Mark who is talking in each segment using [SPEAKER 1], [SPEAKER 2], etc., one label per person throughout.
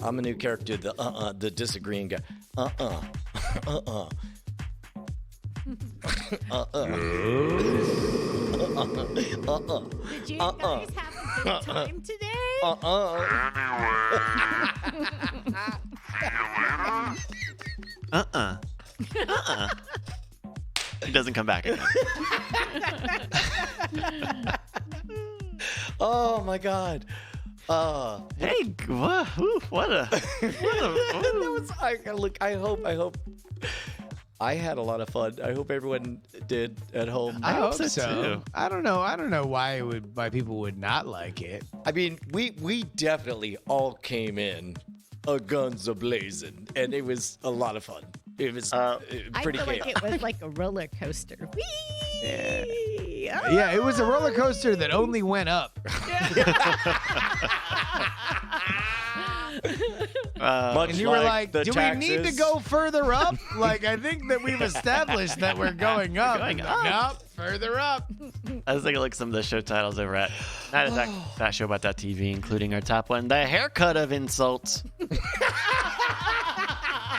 [SPEAKER 1] I'm a new character, the disagreeing guy.
[SPEAKER 2] Did you guys have a good time today?
[SPEAKER 3] He doesn't come back again.
[SPEAKER 1] Oh my God.
[SPEAKER 3] Hey, what a
[SPEAKER 1] That was, I hope. I had a lot of fun. I hope everyone did at home.
[SPEAKER 4] I hope so.
[SPEAKER 3] too.
[SPEAKER 4] I don't know why people would not like it.
[SPEAKER 1] I mean, we definitely all came in guns a-blazing, and it was a lot of fun. It was pretty
[SPEAKER 2] I feel like
[SPEAKER 1] chaotic.
[SPEAKER 2] it was like a roller coaster. Whee! Oh.
[SPEAKER 4] Yeah, it was a roller coaster that only went up.
[SPEAKER 1] Much
[SPEAKER 4] And you were like,
[SPEAKER 1] the
[SPEAKER 4] do
[SPEAKER 1] taxes.
[SPEAKER 4] we need to go further up? Like, I think that we've established that we're going up.
[SPEAKER 3] Going up.
[SPEAKER 4] Nope, further up.
[SPEAKER 3] I was thinking like some of the show titles over at Night Attack, That Show About That TV, including our top one, The Haircut of Insults.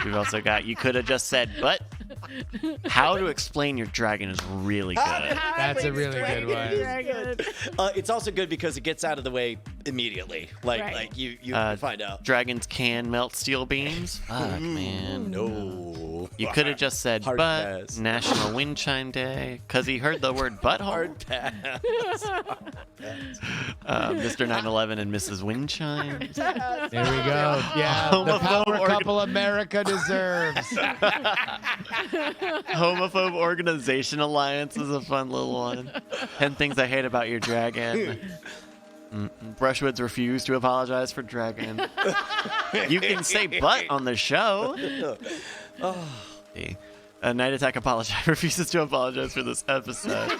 [SPEAKER 3] We've also got You Could Have Just Said, but How to Explain Your Dragon is really good.
[SPEAKER 4] That's a really good one.
[SPEAKER 1] It's also good because it gets out of the way immediately. Like,
[SPEAKER 2] Right.
[SPEAKER 1] like you find out.
[SPEAKER 3] Dragons can melt steel beams. Fuck, man.
[SPEAKER 1] No.
[SPEAKER 3] You could have just said,
[SPEAKER 1] Hard
[SPEAKER 3] but
[SPEAKER 1] pass.
[SPEAKER 3] National Wind Chime Day, because he heard the word butthole.
[SPEAKER 1] Hard pass.
[SPEAKER 3] Mr. 9/11 and Mrs. Wind Chime.
[SPEAKER 4] There we go. Yeah, the power couple America deserves.
[SPEAKER 3] Homophobe Organization Alliance is a fun little one. 10 Things I Hate About Your Dragon. Brushwood's refused to apologize for Dragon. You can say butt on the show. Night Attack refuses to apologize for this episode.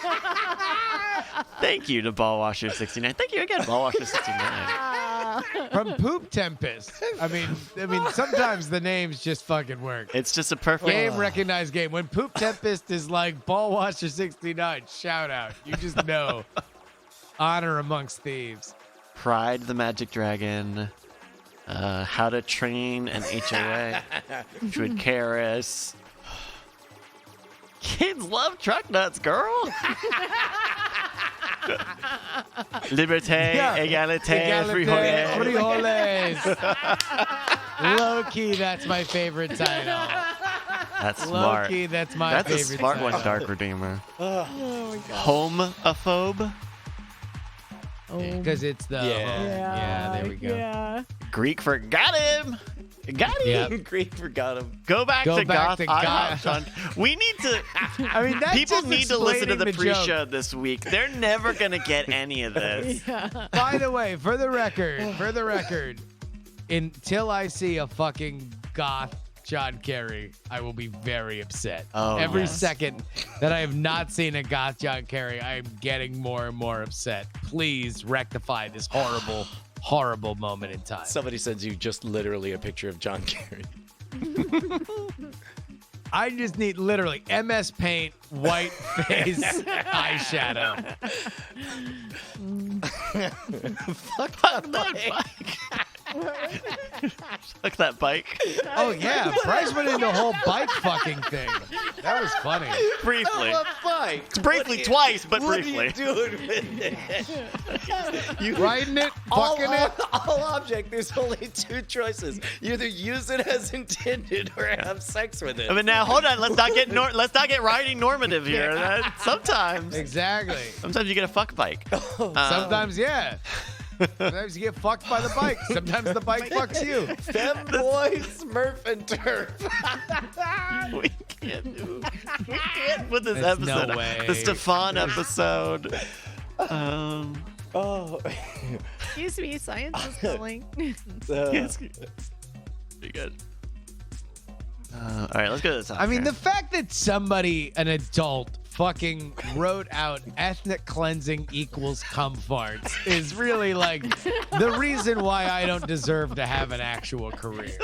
[SPEAKER 3] Thank you to Ballwasher69. Thank you again, Ballwasher69.
[SPEAKER 4] From Poop Tempest. I mean, sometimes the names just fucking work.
[SPEAKER 3] It's just a perfect
[SPEAKER 4] Game recognized game. When Poop Tempest is like Ballwasher69, shout out. You just know. Honor amongst thieves.
[SPEAKER 3] Pride the Magic Dragon. How to Train an HOA. Druid Karis. Kids love truck nuts, girl. Liberté, égalité, frijoles.
[SPEAKER 4] Low key, that's my favorite title.
[SPEAKER 3] That's
[SPEAKER 4] Low
[SPEAKER 3] smart.
[SPEAKER 4] key, that's my
[SPEAKER 3] That's
[SPEAKER 4] favorite
[SPEAKER 3] a smart
[SPEAKER 4] title.
[SPEAKER 3] one, Dark Redeemer.
[SPEAKER 2] Oh my God.
[SPEAKER 3] Homophobe.
[SPEAKER 4] Because it's the yeah, there we go.
[SPEAKER 2] Yeah.
[SPEAKER 3] Greek for got him. Got him.
[SPEAKER 4] Yep.
[SPEAKER 1] Great, forgot him.
[SPEAKER 3] Go back to Goth.
[SPEAKER 4] Goth.
[SPEAKER 3] John. We need to.
[SPEAKER 4] I mean, that's
[SPEAKER 3] People
[SPEAKER 4] just
[SPEAKER 3] need to listen to the
[SPEAKER 4] explaining
[SPEAKER 3] pre-show
[SPEAKER 4] joke.
[SPEAKER 3] this week. They're never gonna get any of this.
[SPEAKER 4] By the way, for the record, until I see a fucking Goth John Kerry, I will be very upset.
[SPEAKER 3] Oh,
[SPEAKER 4] Every
[SPEAKER 3] yes.
[SPEAKER 4] second that I have not seen a Goth John Kerry, I am getting more and more upset. Please rectify this horrible, horrible moment in time.
[SPEAKER 1] Somebody sends you just literally a picture of John Kerry.
[SPEAKER 4] I just need literally MS Paint, white face, eyeshadow.
[SPEAKER 3] Fuck that bike. Fuck that bike.
[SPEAKER 4] Oh yeah, Bryce went into the whole bike fucking thing. That was funny.
[SPEAKER 3] Briefly.
[SPEAKER 1] Bike.
[SPEAKER 3] Briefly twice, but
[SPEAKER 1] What
[SPEAKER 3] briefly.
[SPEAKER 1] are you doing with it? You
[SPEAKER 4] Riding it,
[SPEAKER 1] all,
[SPEAKER 4] fucking it.
[SPEAKER 1] all object. There's only two choices. You either use it as intended or have sex with it.
[SPEAKER 3] I mean, now hold on. Let's not get riding normative here. Sometimes you get a fuck bike.
[SPEAKER 4] Sometimes, yeah. Sometimes you get fucked by the bike. Sometimes the bike fucks you.
[SPEAKER 1] Femboy, Smurf, and Turf.
[SPEAKER 3] We can't put this
[SPEAKER 4] There's
[SPEAKER 3] episode
[SPEAKER 4] no
[SPEAKER 3] up.
[SPEAKER 4] way.
[SPEAKER 3] The Stefan episode.
[SPEAKER 1] Oh.
[SPEAKER 2] Excuse me, science is calling.
[SPEAKER 3] Yes. Pretty good. All right, let's go to the top.
[SPEAKER 4] I mean,
[SPEAKER 3] here.
[SPEAKER 4] the fact that somebody, an adult, fucking wrote out ethnic cleansing equals cum farts is really like the reason why I don't deserve to have an actual career.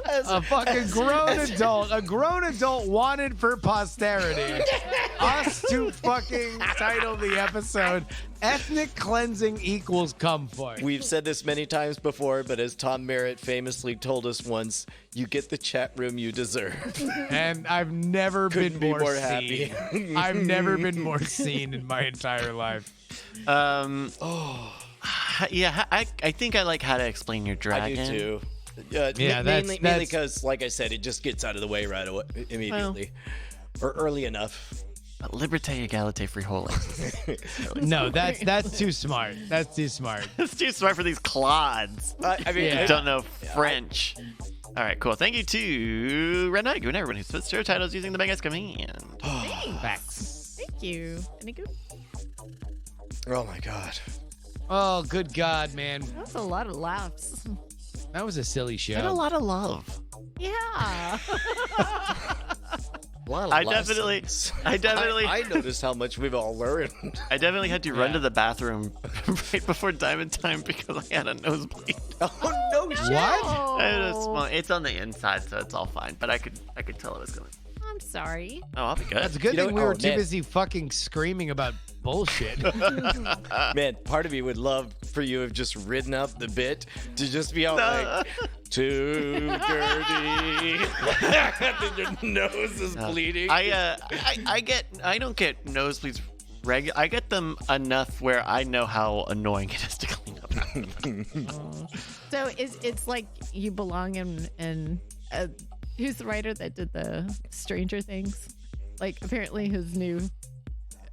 [SPEAKER 4] A fucking grown adult wanted for posterity. Us to fucking title the episode "Ethnic Cleansing Equals Cum Fight."
[SPEAKER 1] We've said this many times before, but as Tom Merritt famously told us once, you get the chat room you deserve.
[SPEAKER 4] And I've never been
[SPEAKER 1] Couldn't be
[SPEAKER 4] more
[SPEAKER 1] more
[SPEAKER 4] seen.
[SPEAKER 1] happy.
[SPEAKER 4] I've never been more seen in my entire life.
[SPEAKER 3] Yeah, I think I like how to explain your
[SPEAKER 1] I
[SPEAKER 3] dragon.
[SPEAKER 1] do too.
[SPEAKER 4] Yeah,
[SPEAKER 1] mainly
[SPEAKER 4] that's-
[SPEAKER 1] because, like I said, it just gets out of the way right away immediately, or early enough.
[SPEAKER 3] Liberté, égalité, frijoles.
[SPEAKER 4] No, that's too smart. That's too smart.
[SPEAKER 3] It's too smart for these clods.
[SPEAKER 1] I mean,
[SPEAKER 4] Yeah.
[SPEAKER 3] Don't know French. All right, cool. Thank you to Red Knight, giving everyone who spits show titles using the Big Ass command.
[SPEAKER 4] Facts.
[SPEAKER 2] Thank you. Any good?
[SPEAKER 1] oh my god.
[SPEAKER 4] Oh, good God, man.
[SPEAKER 2] That's a lot of laughs.
[SPEAKER 4] That was a silly show.
[SPEAKER 3] And a lot of love.
[SPEAKER 2] Yeah.
[SPEAKER 1] A lot of
[SPEAKER 3] I
[SPEAKER 1] lessons.
[SPEAKER 3] definitely-
[SPEAKER 1] I noticed how much we've all learned.
[SPEAKER 3] I definitely had to run
[SPEAKER 4] Yeah.
[SPEAKER 3] to the bathroom right before Diamond Time because I had a nosebleed.
[SPEAKER 1] Oh no shit.
[SPEAKER 4] What?
[SPEAKER 3] I had a small, it's on the inside, so it's all fine. But I could tell it was coming.
[SPEAKER 2] I'm sorry.
[SPEAKER 3] Oh, I'll be good.
[SPEAKER 4] That's a good
[SPEAKER 1] You know
[SPEAKER 4] thing
[SPEAKER 1] what?
[SPEAKER 4] we were
[SPEAKER 1] Oh,
[SPEAKER 4] too
[SPEAKER 1] man.
[SPEAKER 4] busy fucking screaming about bullshit.
[SPEAKER 1] Man, part of me would love for you to have just ridden up the bit to just be all like, too dirty. Then your nose is bleeding.
[SPEAKER 3] I don't get nosebleeds I get them enough where I know how annoying it is to clean up.
[SPEAKER 2] So it's like you belong in who's the writer that did the Stranger Things? Like apparently his new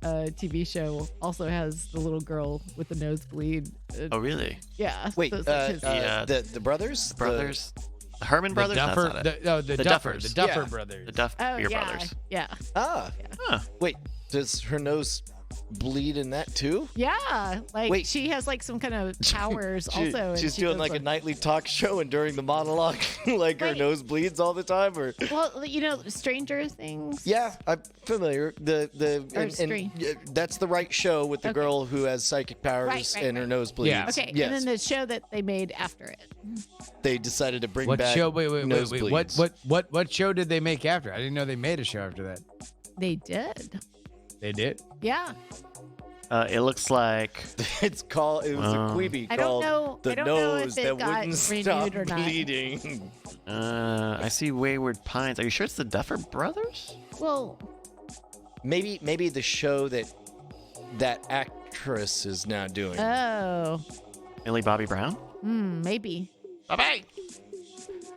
[SPEAKER 2] TV show also has the little girl with the nosebleed.
[SPEAKER 3] Oh, really?
[SPEAKER 2] Yeah.
[SPEAKER 1] Wait,
[SPEAKER 2] so it's like his-
[SPEAKER 3] Yeah.
[SPEAKER 1] the brothers?
[SPEAKER 3] The brothers? The Herman
[SPEAKER 4] The
[SPEAKER 3] brothers?
[SPEAKER 4] Duffer,
[SPEAKER 3] That's not it.
[SPEAKER 4] the
[SPEAKER 3] The
[SPEAKER 4] Duffer,
[SPEAKER 3] Duffers.
[SPEAKER 4] the Duffer
[SPEAKER 1] Yeah.
[SPEAKER 4] brothers.
[SPEAKER 3] The Duff
[SPEAKER 2] Oh
[SPEAKER 3] Beer
[SPEAKER 2] yeah,
[SPEAKER 3] brothers.
[SPEAKER 2] yeah,
[SPEAKER 1] Ah.
[SPEAKER 3] Huh.
[SPEAKER 1] Wait, does her nose bleed in that too?
[SPEAKER 2] yeah. Like
[SPEAKER 1] Wait.
[SPEAKER 2] she has like some kind of powers also. and
[SPEAKER 1] She's
[SPEAKER 2] she
[SPEAKER 1] doing
[SPEAKER 2] does,
[SPEAKER 1] like a nightly talk show, and during the monologue, like her
[SPEAKER 2] Wait.
[SPEAKER 1] nose bleeds all the time, or
[SPEAKER 2] Well, you know, Stranger Things.
[SPEAKER 1] yeah, I'm familiar.
[SPEAKER 2] Or Strange.
[SPEAKER 1] That's the right show with the
[SPEAKER 2] Okay.
[SPEAKER 1] girl who has psychic powers
[SPEAKER 2] Right,
[SPEAKER 1] and her
[SPEAKER 2] right.
[SPEAKER 1] nose bleeds.
[SPEAKER 4] Yeah.
[SPEAKER 2] Okay,
[SPEAKER 1] Yes.
[SPEAKER 2] and then the show that they made after it.
[SPEAKER 1] They decided to bring
[SPEAKER 4] What
[SPEAKER 1] back
[SPEAKER 4] show? Wait.
[SPEAKER 1] nosebleeds.
[SPEAKER 4] What show did they make after? I didn't know they made a show after that.
[SPEAKER 2] They did.
[SPEAKER 4] They did.
[SPEAKER 2] Yeah.
[SPEAKER 3] It looks like
[SPEAKER 1] It's called. It was a
[SPEAKER 3] Oh.
[SPEAKER 1] Quibi
[SPEAKER 2] I don't
[SPEAKER 1] called
[SPEAKER 2] know-
[SPEAKER 1] the
[SPEAKER 2] I don't know if
[SPEAKER 1] nose
[SPEAKER 2] it
[SPEAKER 1] that
[SPEAKER 2] got
[SPEAKER 1] wouldn't
[SPEAKER 2] renewed
[SPEAKER 1] stop
[SPEAKER 2] or not.
[SPEAKER 1] bleeding.
[SPEAKER 3] I see Wayward Pines. Are you sure it's the Duffer brothers?
[SPEAKER 2] Well,
[SPEAKER 1] Maybe the show that actress is now doing.
[SPEAKER 2] oh,
[SPEAKER 3] Millie Bobby Brown?
[SPEAKER 2] maybe.
[SPEAKER 3] Bye-bye.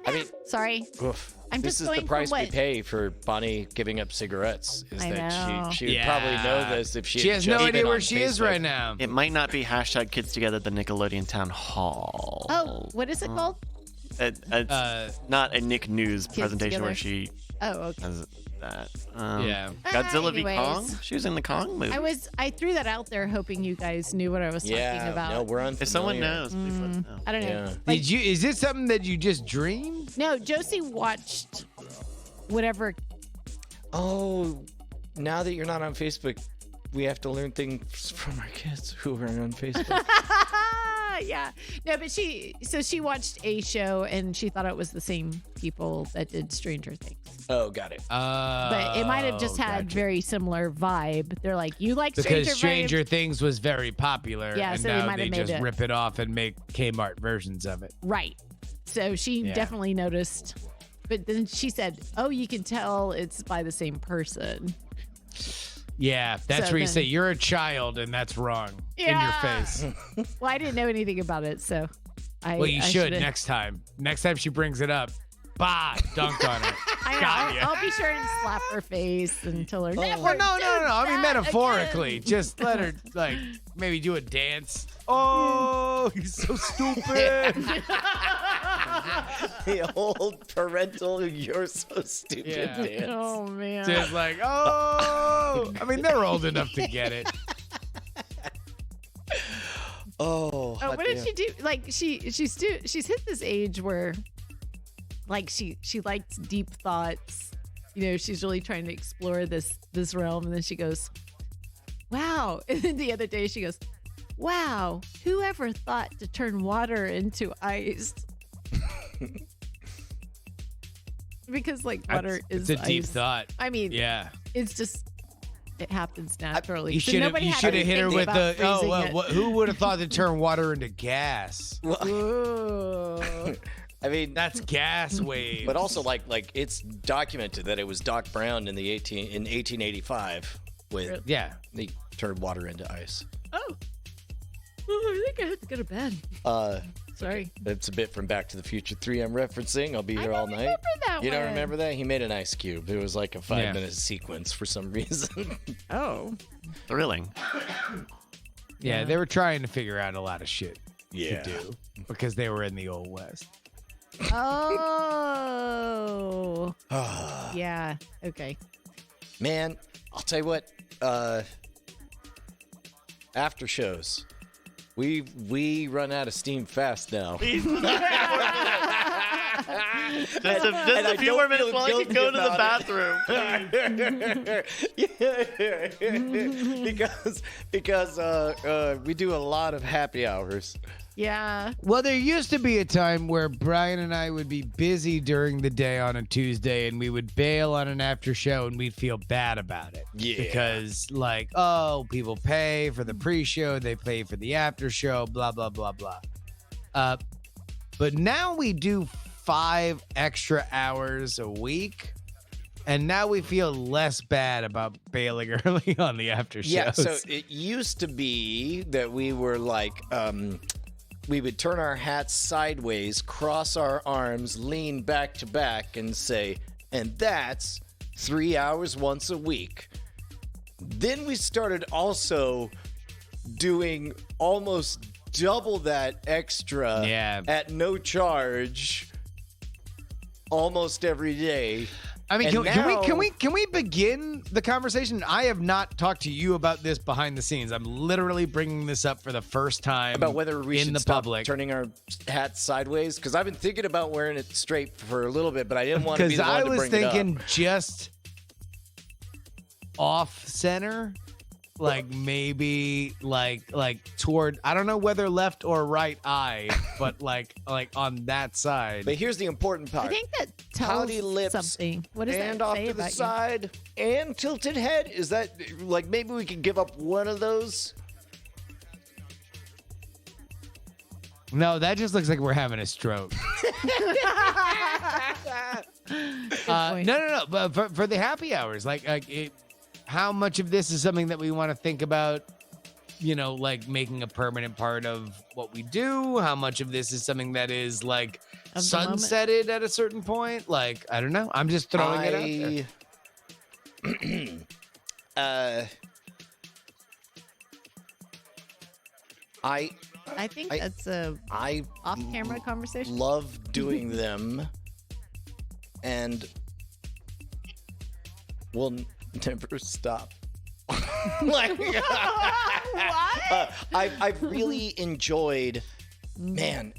[SPEAKER 1] I mean,
[SPEAKER 2] Sorry.
[SPEAKER 1] oof.
[SPEAKER 2] I'm
[SPEAKER 1] This
[SPEAKER 2] just
[SPEAKER 1] is
[SPEAKER 2] going
[SPEAKER 1] the
[SPEAKER 2] from
[SPEAKER 1] price we
[SPEAKER 2] what-
[SPEAKER 1] pay for Bonnie giving up cigarettes. Is
[SPEAKER 2] I
[SPEAKER 1] that
[SPEAKER 2] know.
[SPEAKER 1] she would probably know
[SPEAKER 4] Yeah.
[SPEAKER 1] this if she
[SPEAKER 4] She
[SPEAKER 1] had
[SPEAKER 4] has
[SPEAKER 1] just
[SPEAKER 4] no
[SPEAKER 1] been
[SPEAKER 4] idea where
[SPEAKER 1] on
[SPEAKER 4] she is
[SPEAKER 1] Facebook.
[SPEAKER 4] right now.
[SPEAKER 3] It might not be hashtag Kids Together at the Nickelodeon Town Hall.
[SPEAKER 2] Oh, what is it called?
[SPEAKER 3] It's not a Nick News presentation where
[SPEAKER 2] Together?
[SPEAKER 3] she
[SPEAKER 2] Oh, okay.
[SPEAKER 3] has that.
[SPEAKER 4] Yeah.
[SPEAKER 3] Godzilla v
[SPEAKER 2] Anyways.
[SPEAKER 3] Kong? She was in the Kong movie.
[SPEAKER 2] I threw that out there hoping you guys knew what I was talking
[SPEAKER 1] Yeah,
[SPEAKER 2] about.
[SPEAKER 1] no, we're unfamiliar.
[SPEAKER 3] If someone knows, please let us know.
[SPEAKER 2] I don't know.
[SPEAKER 1] Yeah.
[SPEAKER 2] Like,
[SPEAKER 4] Did you? Is this something that you just dreamed?
[SPEAKER 2] no, Josie watched whatever.
[SPEAKER 1] Oh, now that you're not on Facebook, we have to learn things from our kids who are on Facebook.
[SPEAKER 2] Yeah. No, but she watched a show and she thought it was the same people that did Stranger Things.
[SPEAKER 1] Oh, got it.
[SPEAKER 2] But it might have just had very similar vibe. They're like, you like
[SPEAKER 4] because
[SPEAKER 2] Stranger
[SPEAKER 4] Stranger Things was very popular,
[SPEAKER 2] Yeah,
[SPEAKER 4] and
[SPEAKER 2] so they
[SPEAKER 4] now
[SPEAKER 2] might
[SPEAKER 4] they
[SPEAKER 2] have made
[SPEAKER 4] just
[SPEAKER 2] it.
[SPEAKER 4] rip it off and make Kmart versions of it.
[SPEAKER 2] Right. So she
[SPEAKER 4] Yeah.
[SPEAKER 2] definitely noticed. But then she said, oh, you can tell it's by the same person.
[SPEAKER 4] Yeah, that's
[SPEAKER 2] So
[SPEAKER 4] where you
[SPEAKER 2] then-
[SPEAKER 4] say you're a child and that's wrong in
[SPEAKER 2] Yeah.
[SPEAKER 4] your face.
[SPEAKER 2] Well, I didn't know anything about it, so I.
[SPEAKER 4] Well, you
[SPEAKER 2] I
[SPEAKER 4] should
[SPEAKER 2] should've-
[SPEAKER 4] next time. Next time she brings it up, bah, dunk on her.
[SPEAKER 2] I know,
[SPEAKER 4] Got ya.
[SPEAKER 2] I'll be sure and slap her face and tell her. Never
[SPEAKER 4] Well, no.
[SPEAKER 2] do
[SPEAKER 4] I mean,
[SPEAKER 2] that
[SPEAKER 4] metaphorically.
[SPEAKER 2] again."
[SPEAKER 4] Just let her, like, maybe do a dance. Oh, he's so stupid.
[SPEAKER 1] The old parental, you're so stupid
[SPEAKER 4] Yeah.
[SPEAKER 1] dance.
[SPEAKER 2] Oh man.
[SPEAKER 4] Just like, oh. I mean, they're old enough to get it.
[SPEAKER 1] Oh,
[SPEAKER 2] Oh,
[SPEAKER 1] hot
[SPEAKER 2] what did
[SPEAKER 1] damn.
[SPEAKER 2] she do? Like she's hit this age where, like she likes deep thoughts. You know, she's really trying to explore this realm, and then she goes, "Wow!" And then the other day she goes, "Wow! Whoever thought to turn water into ice?" because like water is
[SPEAKER 4] It's a deep
[SPEAKER 2] ice.
[SPEAKER 4] thought.
[SPEAKER 2] I mean,
[SPEAKER 4] Yeah.
[SPEAKER 2] it's just it happens naturally.
[SPEAKER 4] You
[SPEAKER 2] So
[SPEAKER 4] should have
[SPEAKER 2] nobody had to
[SPEAKER 4] hit her
[SPEAKER 2] think
[SPEAKER 4] with
[SPEAKER 2] about
[SPEAKER 4] the
[SPEAKER 2] freezing it.
[SPEAKER 4] who would have thought to turn water into gas?
[SPEAKER 2] Ooh.
[SPEAKER 1] I mean,
[SPEAKER 4] That's gas waves.
[SPEAKER 1] but also like it's documented that it was Doc Brown in 1885 with
[SPEAKER 4] yeah.
[SPEAKER 1] he turned water into ice.
[SPEAKER 2] Oh. I think I have to go to bed. Sorry.
[SPEAKER 1] It's a bit from Back to the Future 3 I'm referencing. I'll be here all night.
[SPEAKER 2] remember that
[SPEAKER 1] You don't
[SPEAKER 2] one.
[SPEAKER 1] remember that? He made an ice cube. It was like a 5
[SPEAKER 4] Yeah.
[SPEAKER 1] minute sequence for some reason.
[SPEAKER 2] Oh.
[SPEAKER 3] Thrilling.
[SPEAKER 4] Yeah, they were trying to figure out a lot of shit
[SPEAKER 1] Yeah.
[SPEAKER 4] to do because they were in the old west.
[SPEAKER 2] Oh. Yeah. Okay.
[SPEAKER 1] Man, I'll tell you what. After shows, we run out of steam fast now.
[SPEAKER 3] Just a
[SPEAKER 1] I
[SPEAKER 3] few
[SPEAKER 1] don't
[SPEAKER 3] more minutes
[SPEAKER 1] feel
[SPEAKER 3] while I can
[SPEAKER 1] guilty
[SPEAKER 3] go to the
[SPEAKER 1] about
[SPEAKER 3] bathroom.
[SPEAKER 1] because we do a lot of happy hours.
[SPEAKER 2] Yeah.
[SPEAKER 4] Well, there used to be a time where Brian and I would be busy during the day on a Tuesday and we would bail on an after show and we'd feel bad about it.
[SPEAKER 1] Yeah.
[SPEAKER 4] Because, like, oh, people pay for the pre-show, they pay for the after show, blah, blah, blah, blah. But now we do 5 extra hours a week. And now we feel less bad about bailing early on the after shows.
[SPEAKER 1] Yeah, so it used to be that we were like, we would turn our hats sideways, cross our arms, lean back to back, and say, and that's 3 hours once a week. Then we started also doing almost double that extra at no charge almost every day.
[SPEAKER 4] I mean,
[SPEAKER 1] And
[SPEAKER 4] can we begin the conversation? I have not talked to you about this behind the scenes. I'm literally bringing this up for the first time
[SPEAKER 1] About whether we
[SPEAKER 4] in
[SPEAKER 1] should
[SPEAKER 4] the
[SPEAKER 1] stop
[SPEAKER 4] public.
[SPEAKER 1] turning our hats sideways, because I've been thinking about wearing it straight for a little bit, but I didn't want to be the one
[SPEAKER 4] I
[SPEAKER 1] to
[SPEAKER 4] was
[SPEAKER 1] bring it up.
[SPEAKER 4] thinking just off center, like maybe like toward, I don't know whether left or right eye, but like on that side.
[SPEAKER 1] But here's the important part.
[SPEAKER 2] I think that
[SPEAKER 1] Pouty
[SPEAKER 2] tells
[SPEAKER 1] lips
[SPEAKER 2] something. What does
[SPEAKER 1] and
[SPEAKER 2] that
[SPEAKER 1] off
[SPEAKER 2] say
[SPEAKER 1] to the
[SPEAKER 2] about
[SPEAKER 1] side and tilted head. Is that like maybe we could give up one of those?
[SPEAKER 4] No, that just looks like we're having a stroke.
[SPEAKER 2] point.
[SPEAKER 4] No. But for the happy hours, how much of this is something that we want to think about, like making a permanent part of what we do? How much of this is something that is like
[SPEAKER 2] Of the moment?
[SPEAKER 4] sunsetted at a certain point? Like, I don't know. I'm just throwing it out there.
[SPEAKER 2] I think that's a
[SPEAKER 1] I
[SPEAKER 2] off-camera conversation.
[SPEAKER 1] love doing them, and we'll never stop. I've really enjoyed. Man,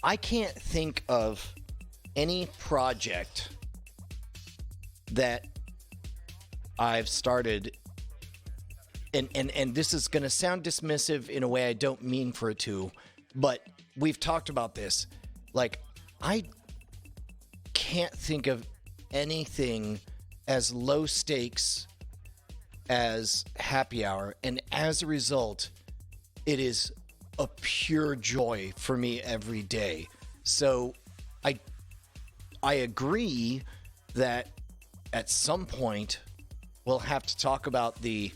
[SPEAKER 1] I can't think of any project that I've started. And this is going to sound dismissive in a way I don't mean for it to, but we've talked about this. Like, I can't think of anything as low stakes as happy hour. And as a result, it is a pure joy for me every day. So I agree that at some point we'll have to talk about the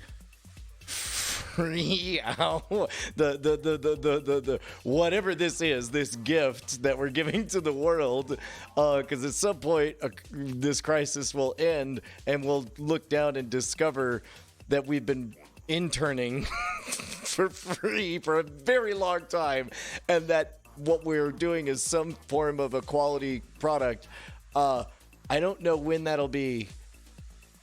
[SPEAKER 1] free hour, the whatever this is, this gift that we're giving to the world, because at some point this crisis will end and we'll look down and discover that we've been interning for free for a very long time, and that what we're doing is some form of a quality product. I don't know when that'll be,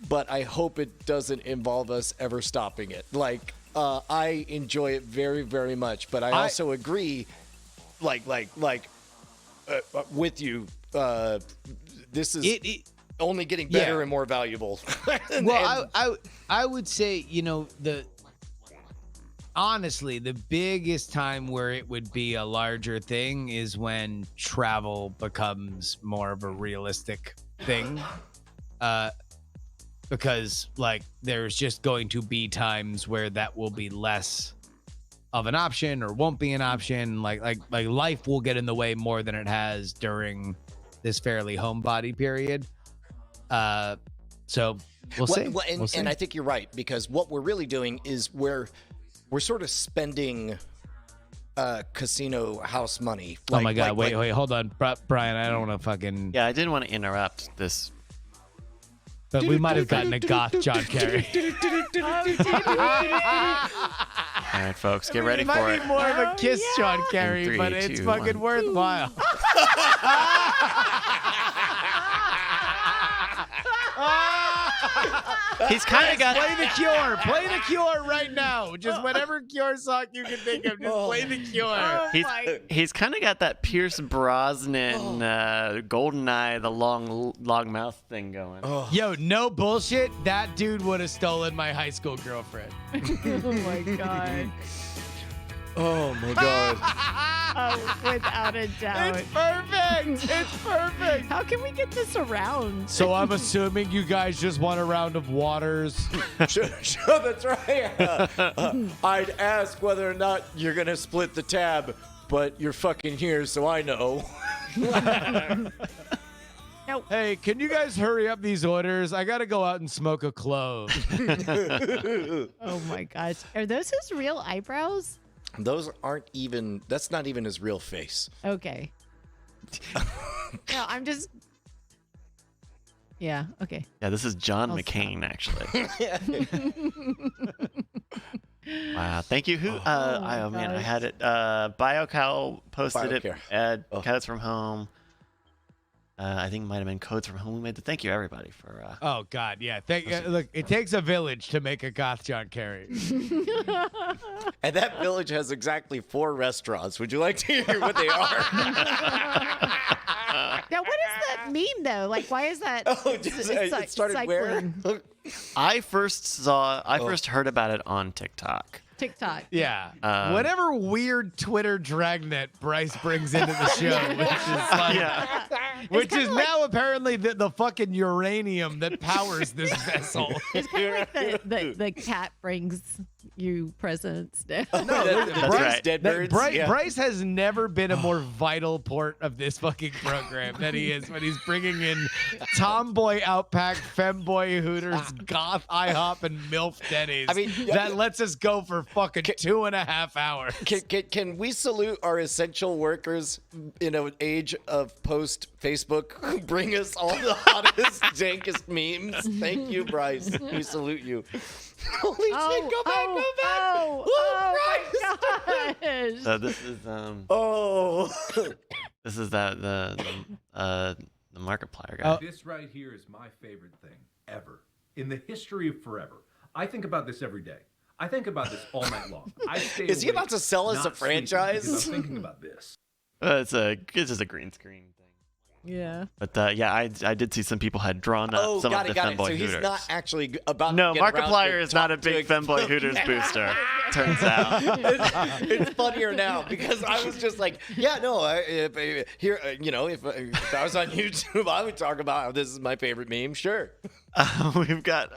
[SPEAKER 1] but I hope it doesn't involve us ever stopping it. Like, I enjoy it very, very much, but I also agree, with you. This is only getting better and more valuable.
[SPEAKER 4] I would say, honestly, the biggest time where it would be a larger thing is when travel becomes more of a realistic thing. Because like there's just going to be times where that will be less of an option or won't be an option. Like life will get in the way more than it has during this fairly homebody period. So we'll see. We'll see.
[SPEAKER 1] And I think you're right, because what we're really doing is we're sort of spending casino house money.
[SPEAKER 4] Oh my God! Wait, hold on, Brian. I don't want to fucking.
[SPEAKER 3] Yeah, I didn't want to interrupt this.
[SPEAKER 4] But we might have gotten a Goth John Kerry.
[SPEAKER 3] All right, folks, get ready
[SPEAKER 4] It
[SPEAKER 3] for
[SPEAKER 4] might
[SPEAKER 3] it.
[SPEAKER 4] be more of a kiss John Kerry,
[SPEAKER 3] In 3,
[SPEAKER 4] but it's
[SPEAKER 3] 2,
[SPEAKER 4] fucking
[SPEAKER 3] 1.
[SPEAKER 4] worthwhile.
[SPEAKER 3] He's kind of got.
[SPEAKER 4] Play the Cure. Play the Cure right now. Just whatever Cure song you can think of. Just play the Cure.
[SPEAKER 3] He's kind of got that Pierce Brosnan, Goldeneye, the long mouth thing going.
[SPEAKER 4] Yo, no bullshit. That dude would have stolen my high school girlfriend.
[SPEAKER 2] Oh my God.
[SPEAKER 1] Oh my God.
[SPEAKER 2] Oh, without a doubt.
[SPEAKER 4] It's perfect. It's perfect.
[SPEAKER 2] How can we get this around?
[SPEAKER 4] So I'm assuming you guys just want a round of waters.
[SPEAKER 1] Sure, that's right. I'd ask whether or not you're gonna split the tab, but you're fucking here, so I know.
[SPEAKER 4] Hey, can you guys hurry up these orders? I gotta go out and smoke a clove.
[SPEAKER 2] Oh my gosh. Are those his real eyebrows?
[SPEAKER 1] Those aren't even. That's not even his real face.
[SPEAKER 2] Okay. No, I'm just. Yeah. Okay.
[SPEAKER 3] Yeah, this is John
[SPEAKER 2] I'll
[SPEAKER 3] McCain, actually. Wow, thank you. Who?
[SPEAKER 2] my
[SPEAKER 3] Man, I
[SPEAKER 2] gosh.
[SPEAKER 3] had it. BioCow posted
[SPEAKER 1] BioCare.
[SPEAKER 3] it. Codes from Home. I think it might have been Codes from Home. We made the thank you everybody for.
[SPEAKER 4] Oh God, yeah. Look, it takes a village to make a Goth John Kerry.
[SPEAKER 1] And that village has exactly 4 restaurants. Would you like to hear what they are?
[SPEAKER 2] Now, what is that meme though? Like, why is that?
[SPEAKER 1] It started where?
[SPEAKER 3] I first heard about it on TikTok.
[SPEAKER 2] TikTok.
[SPEAKER 4] Yeah. Whatever weird Twitter dragnet Bryce brings into the show, which is like, which is now apparently the fucking uranium that powers this vessel.
[SPEAKER 2] It's kind of like the cat brings you presents.
[SPEAKER 1] That's
[SPEAKER 3] That's right.
[SPEAKER 1] Dead birds. Yeah.
[SPEAKER 4] Bryce has never been a more vital port of this fucking program than he is when he's bringing in Tomboy Outpack, Femboy Hooters, Goth IHOP, and MILF Denny's.
[SPEAKER 1] I mean,
[SPEAKER 4] that lets us go for fucking 2.5 hours.
[SPEAKER 1] Can we salute our essential workers in an age of post-Facebook who bring us all the hottest, dankest memes? Thank you, Bryce. We salute you. Holy shit, go back.
[SPEAKER 2] My gosh.
[SPEAKER 3] So this is this is the Markiplier guy.
[SPEAKER 5] This right here is my favorite thing ever in the history of forever. I think about this every day. I think about this all night long.
[SPEAKER 1] Is he about to sell us a franchise?
[SPEAKER 5] Because I'm thinking about this.
[SPEAKER 3] It's just a green screen thing.
[SPEAKER 2] Yeah.
[SPEAKER 3] But yeah, I did see some people had drawn up some of the
[SPEAKER 1] got it.
[SPEAKER 3] Femboy
[SPEAKER 1] So
[SPEAKER 3] Hooters.
[SPEAKER 1] he's not actually about
[SPEAKER 3] No,
[SPEAKER 1] to get around
[SPEAKER 3] Markiplier
[SPEAKER 1] to
[SPEAKER 3] is not a
[SPEAKER 1] talk
[SPEAKER 3] big
[SPEAKER 1] to
[SPEAKER 3] Femboy Hooters booster. Turns out.
[SPEAKER 1] It's funnier now because I was just like, yeah, no. If I was on YouTube, I would talk about how this is my favorite meme. Sure.
[SPEAKER 3] We've got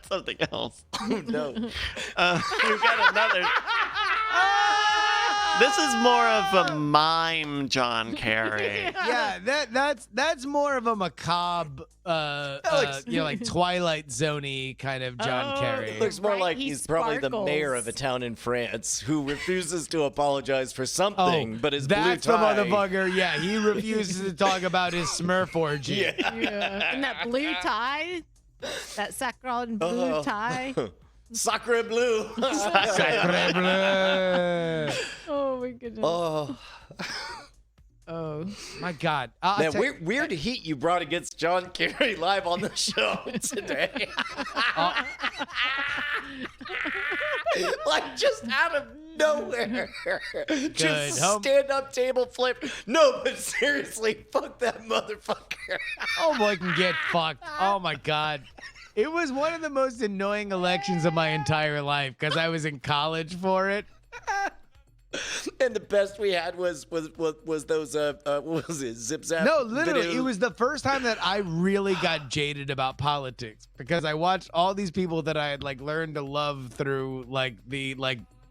[SPEAKER 3] something else.
[SPEAKER 1] Oh, no.
[SPEAKER 3] We've got another. This is more of a mime John Kerry.
[SPEAKER 4] Yeah, that's more of a macabre, like Twilight Zone-y kind of John Kerry.
[SPEAKER 1] Looks more
[SPEAKER 2] Right,
[SPEAKER 1] like
[SPEAKER 2] he
[SPEAKER 1] he's probably the mayor
[SPEAKER 2] sparkles.
[SPEAKER 1] of a town in France who refuses to apologize for something, but his
[SPEAKER 4] that's
[SPEAKER 1] blue tie.
[SPEAKER 4] the motherfucker. Yeah, he refuses to talk about his Smurf orgy.
[SPEAKER 1] Yeah.
[SPEAKER 2] Yeah. And that blue tie, that saccharine blue tie.
[SPEAKER 1] Sacre bleu.
[SPEAKER 4] Sacre bleu.
[SPEAKER 2] Oh my goodness.
[SPEAKER 1] Oh,
[SPEAKER 2] Oh.
[SPEAKER 4] My God.
[SPEAKER 1] man, weird heat you brought against John Kerry live on the show today. Like just out of nowhere. Just stand-up table flip. No, but seriously, fuck that motherfucker.
[SPEAKER 4] Oh boy, can get fucked. Oh my God. It was one of the most annoying elections of my entire life because I was in college for it.
[SPEAKER 1] And the best we had was those what was it, Zip Zap?
[SPEAKER 4] No, literally,
[SPEAKER 1] video?
[SPEAKER 4] it was the first time that I really got jaded about politics because I watched all these people that I had like learned to love through like